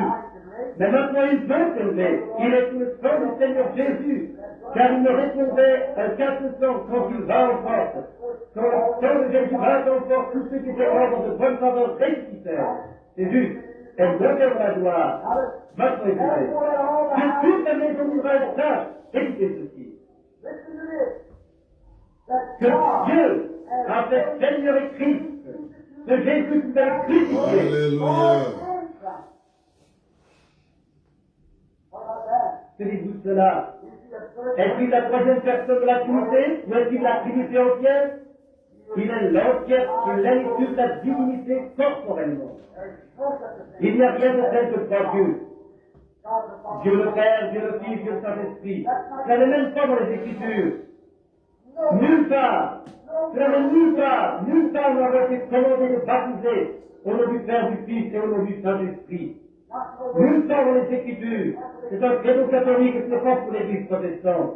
Mais maintenant il peut s'élever. Il est sous le sang du Seigneur Jésus. Car il me répondait qu'à ce sang quand il va en force. Quand le sang de Jésus va en force, tous ceux qui étaient ordres de bonne faveur réussissèrent. C'est juste. Elle devient la gloire. Maintenant écoutez. Que toute la maison d'Israël sache, écoutez ceci. Que Dieu a fait Seigneur et Christ, que Jésus vous a crucifié. Alléluia. Que dites-vous de cela? Est-il la troisième personne de la Trinité ou est-il la Trinité entière? Il est l'entière, il est toute la divinité corporellement. Il n'y a rien de tel que trois dieux. Dieu le Père, Dieu le Fils, Dieu le Saint-Esprit. Ça n'est même pas dans les Écritures. Nulle part. Cela n'est nulle part. Nulle part où on a été commandé de baptiser au nom du Père, du Fils et au nom du Saint-Esprit. Nulle part dans les Écritures. C'est un credo catholique et ce n'est pas pour l'Église protestante.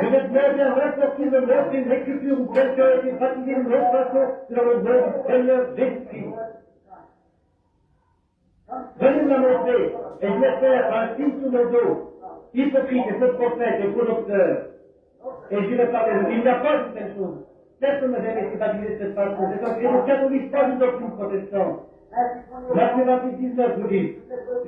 Je vais bien n'importe qui me montre une écriture où quelqu'un a été baptisé d'une autre façon que dans le nom du Seigneur Jésus-Christ. Venez me la montrer et je vais faire un signe sur le dos. Hypocrite et faux prophète et faux docteur. Et je vais parler de lui. Il n'y a pas de telle chose. Personne n'a jamais été baptisé de cette façon. C'est un credo catholique, pas une doctrine protestante. Matthieu 28, 19 vous dit,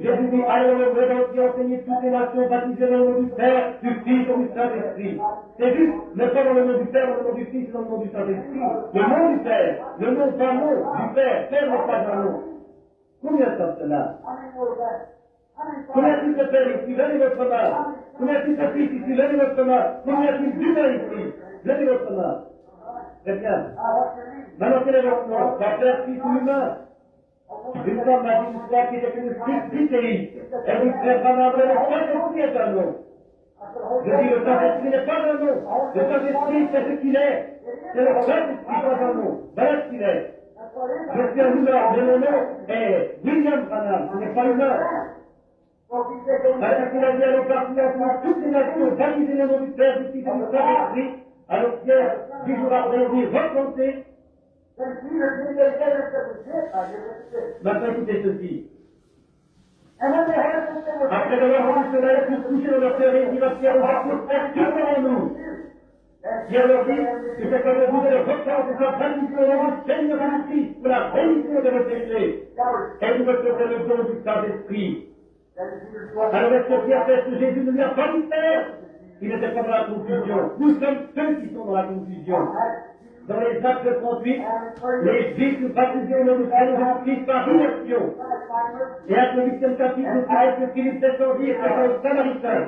Jésus dit, allez au monde entier, enseignez toutes les nations, baptisez dans le nom du Père, du Fils et du Saint-Esprit. C'est juste, mais pas dans le nom du Père, dans le nom du Fils, dans le nom du Saint-Esprit. Le nom du Père, le nom pas nom du Père, Père n'est pas un nom. Combien de temps cela? Combien a-t-il de Père ici? Levez votre main. Combien a-t-il de Fils ici? Levez votre main. Combien a-t-il d'humain ici? Levez votre main. Très bien. Maintenant, quel est votre nom? Pas Père, Fils ou humain? Une femme m'a dit une fois qu'il était une spiritualiste. Elle dit, frère Branham, le Saint-Esprit est un nom. Je dis, le Saint-Esprit n'est pas un nom. Le Saint-Esprit, c'est ce qu'il est. C'est le Saint-Esprit, pas un nom. Voilà ce qu'il est. Je suis un humain, mais mon nom est William Branham. Ce n'est pas humain. Alors qu'il a dit à nos partenaires, toutes les nations, baptisez le nom du Père, du Fils et du Saint-Esprit. Alors Pierre, 10 jours après, il dit, repentez. Maintenant, écoutez ceci. Après avoir rendu cela, ils furent couchés dans leur cœur et il va Pierre aux apôtres, faire que devant nous. Pierre leur dit que c'est comme vous allez reprendre et faire baptiser au nom du Seigneur Jésus-Christ pour la rémission de vos péchés. Et vous recevrez le don du Saint-Esprit. Alors est-ce que Pierre fait ce que Jésus ne lui a pas dit faire? Il n'était pas dans la confusion. Nous sommes ceux qui sont dans la confusion. Dans les actes 38, les Juifs furent baptisés au nom du Seigneur Jésus-Christ par immersion. Et à ce 8e chapitre, nous savons que Philippe descendit et fait un Samaritain.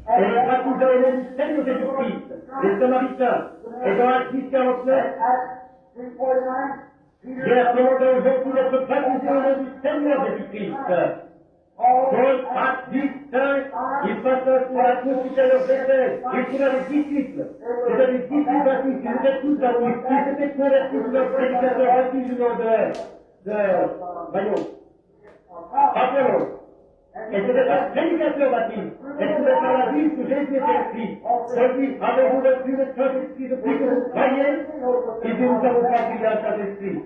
Et les baptisés au nom du Seigneur Jésus-Christ, les Samaritains. Et dans Acte 10, 49, Pierre commanda aux gens tous d'être baptisés au nom du Seigneur Jésus-Christ. Paul, Acte 10, 5, il passa sur la consulter leurs péchés. Il trouva les disciples. C'était des disciples baptisés. Ils étaient tous baptisés. Ils s'étaient convertis sur leur prédicateur baptisé du nom voyons, Apollo. Et c'était un prédicateur baptisé. Et c'était par la vie que Jésus était écrit. Paul dit, avez-vous reçu le Saint-Esprit depuis que vous croyez? Il dit, nous n'avons pas crié à Saint-Esprit.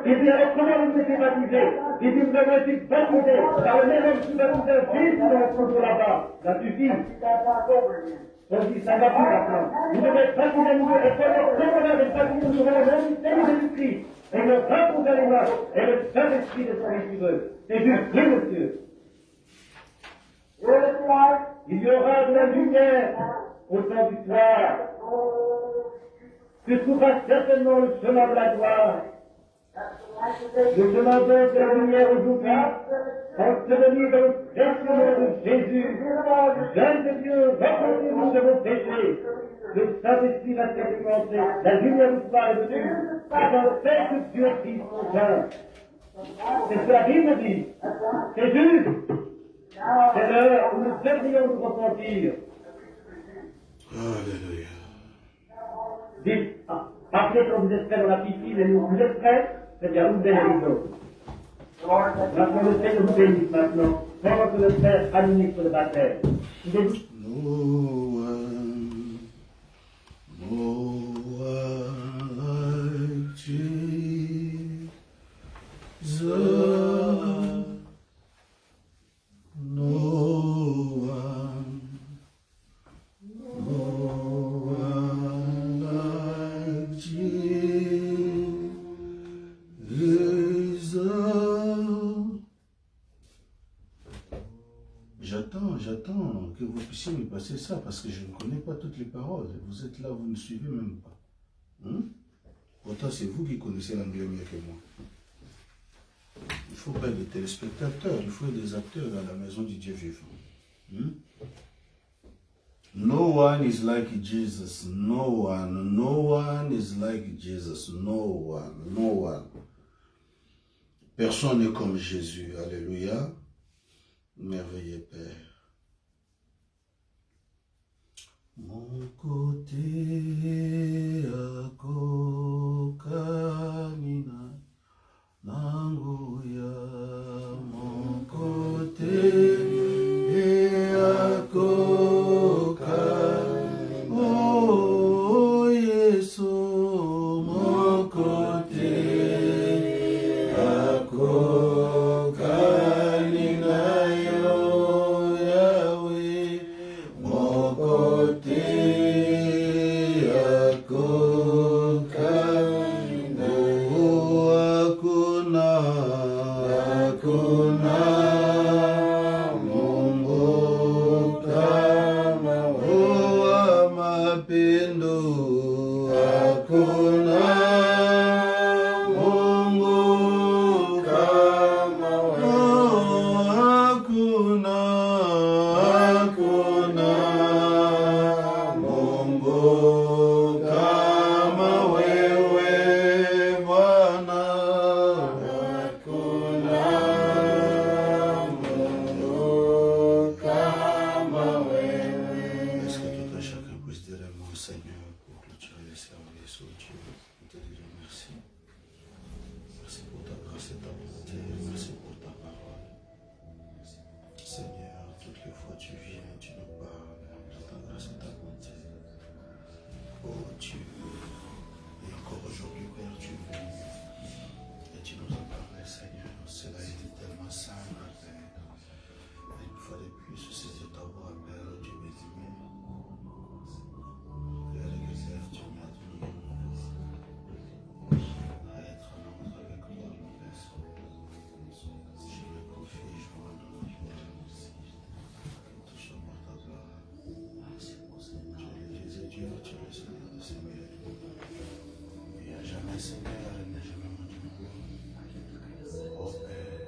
Il dit, alors comment vous étiez baptisés? Il dit, nous avons été baptisés par le même homme qui baptisait Jésus dans le fond là-bas. Ça suffit. On dit, ça va plus maintenant. Vous devez être baptisés nous et comment on avait baptisé nous dans le nom du Seigneur Jésus-Christ. Et le pain pour les mains et le Saint-Esprit de son sur eux. C'est juste, oui, monsieur. Il y aura de la lumière au temps du soir. Tu trouveras certainement le chemin de la gloire. Nous demandons de la lumière aujourd'hui, ensevelies dans le précieux nom de Jésus. Jeunes de Dieu, repentez-vous de vos péchés. Le Saint-Esprit va s'expérimenter. La lumière du soir est venue. Et dans le fait que Dieu Christ son Saint. C'est ce que la Bible dit. C'est juste. C'est l'heure où nous devrions nous repentir. Alléluia. Dites, appelez quand vous êtes prêts dans la piscine et vous êtes prêts, c'est bien, vous bénissez les autres. Maintenant, le Seigneur vous bénisse maintenant, pendant que le Père administre le baptême. Vous bénissez. Noah, J'attends que vous puissiez me passer ça parce que je ne connais pas toutes les paroles. Vous êtes là, vous ne suivez même pas. Pourtant, c'est vous qui connaissez l'anglais mieux que moi. Il faut pas des téléspectateurs, il faut des acteurs dans la maison du Dieu vivant. No one is like Jesus. No one is like Jesus. No one. Personne n'est comme Jésus. Alléluia. Merveilleux Père. Mon côté à Kokamina, Nanguya, mon côté à Kokamina, oh Yesu, mon côté à Kokamina, yo Yahweh, mon côté à Kokamina, oh Akuna, Mungu kama oh mapendo, hakuna Mungu kama wewe, hakuna Mungu kama wewe Bwana, hakuna Mungu kama wewe. Est-ce que tout un chacun puisse dire un mot, Seigneur, pour clôturer les services, oh Dieu, nous te disons merci. Merci pour ta grâce et ta bonté, merci pour ta parole. Seigneur, toutes les fois tu viens, tu nous parles de ta grâce et ta bonté. Oh Dieu, et encore aujourd'hui, Père, tu es venu et tu nous as parlé, Seigneur. Cela a été tellement simple, Père. Et une fois de plus, c'est ta voix, Père, oh Dieu béni. Père, que Père, tu m'admires à être en amour avec toi, mon Père. Je me confie, je me rends dans la gloire. Que tout soit pour ta gloire. Tu es le Dieu, tu es le Seigneur de Seigneur. Il n'y a jamais Seigneur, il n'y a jamais mon Dieu. Oh Père,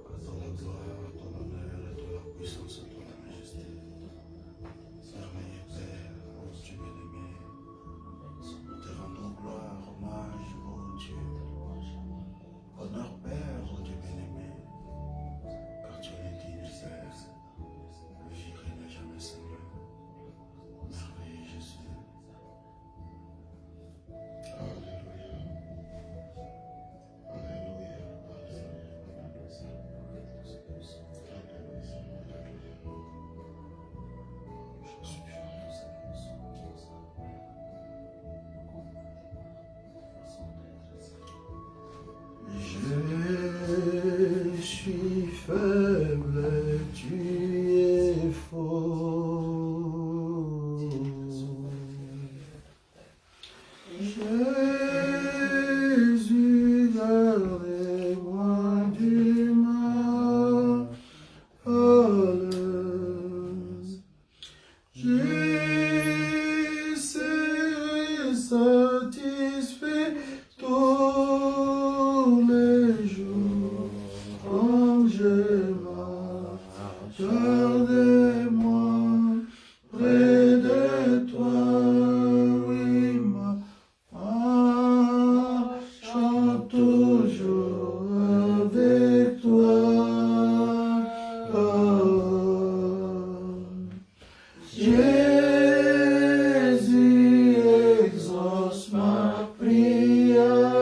à toi la gloire, à toi l'honneur, à toi la puissance, à toi la majesté. Merveilleux Père, oh Dieu bien-aimé, nous te rendons gloire, hommage, oh Dieu. Honneur Père, oh Dieu bien-aimé, car tu es digne Père. Le vivre n'est jamais Seigneur. Merveilleux Jésus. Alléluia. Alléluia. Je suis faible, tu es fort. Jésus, gardez-moi du mal. Je serai satisfait tous les jours quand je marche. Gardez-moi près de toi, oui, marchant toujours avec toi. Jésus exauce ma prière.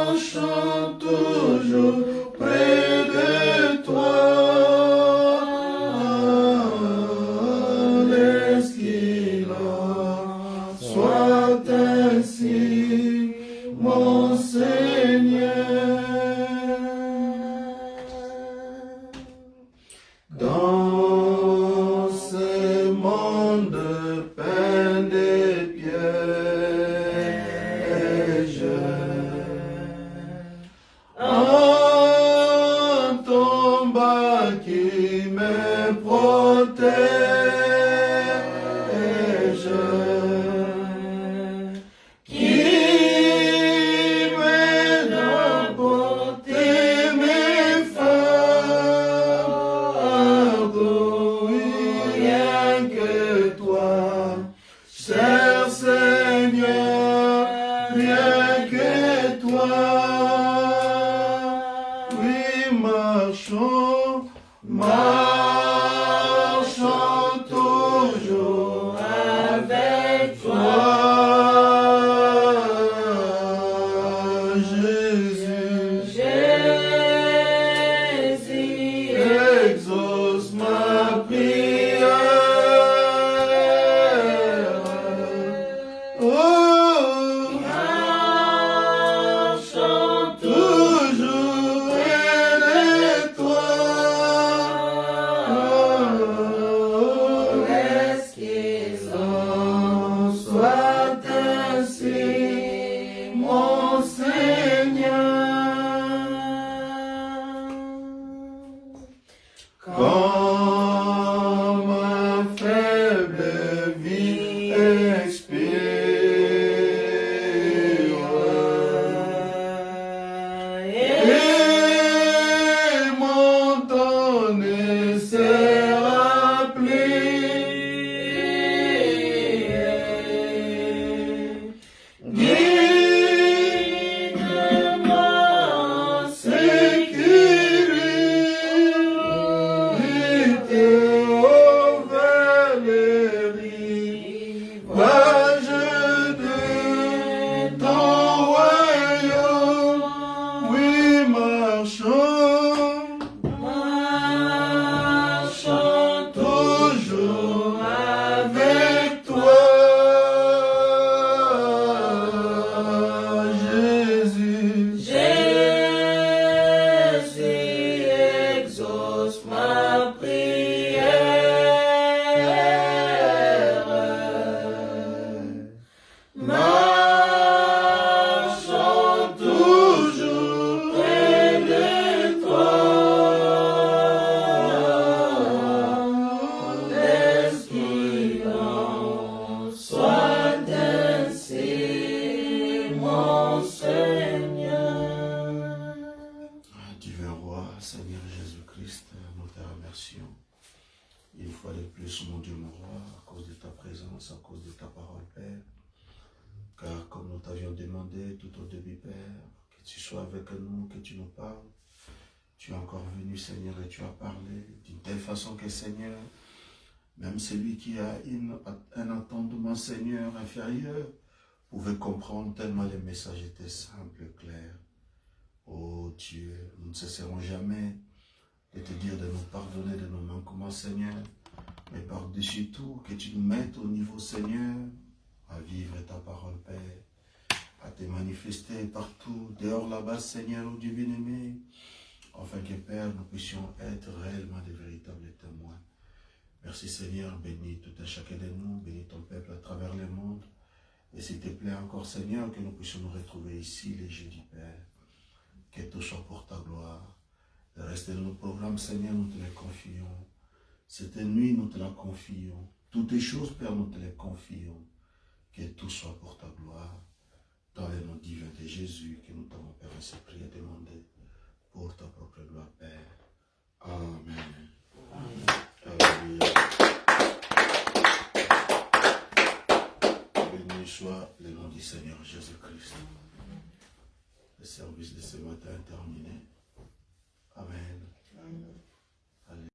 Marchant marchant toujours avec toi, Jésus. Jésus, Exauce ma prière. Oh, marchant toujours près de toi. laisse qu'il en soit ainsi, mon Seigneur. Quand ma faible vie expire et mon temps ne sera plus, Guide-moi, sécurité vers les rivages de ton royaume, oui, marchons toujours avec toi, Jésus. Jésus, exauce ma prière. Marchons toujours près de toi. Laisse qu'il en soit ainsi, mon Seigneur. Divin Roi, Seigneur Jésus-Christ, nous te remercions. Une fois de plus, mon Dieu, mon Roi, à cause de ta présence, à cause de ta parole, Père. Car comme nous t'avions demandé tout au début, Père, que tu sois avec nous, que tu nous parles. Tu es encore venu, Seigneur, et tu as parlé d'une telle façon que, Seigneur, même celui qui a un entendement, Seigneur, inférieur, pouvait comprendre tellement les messages étaient simples et clairs. Oh Dieu, nous ne cesserons jamais de te dire de nous pardonner de nos manquements, Seigneur, mais par-dessus tout, que tu nous mettes au niveau, Seigneur, à vivre ta parole, Père, à te manifester partout, dehors là-bas, Seigneur, oh Dieu bien-aimé, afin que, Père, nous puissions être réellement de véritables témoins. Merci, Seigneur, bénis tout un chacun de nous, bénis ton peuple à travers le monde, et s'il te plaît encore, Seigneur, que nous puissions nous retrouver ici les jeudis, Père, que tout soit pour ta gloire. Le reste de nos programmes, Seigneur, nous te les confions. Cette nuit, nous te la confions. Toutes les choses, Père, nous te les confions. Que tout soit pour ta gloire. Dans le nom divin de Jésus, que nous t'avons, Père, ainsi prié et demandé. Pour ta propre gloire, Père. Amen. Alléluia. Béni soit le nom du Seigneur Jésus-Christ. Le service de ce matin est terminé. Amen.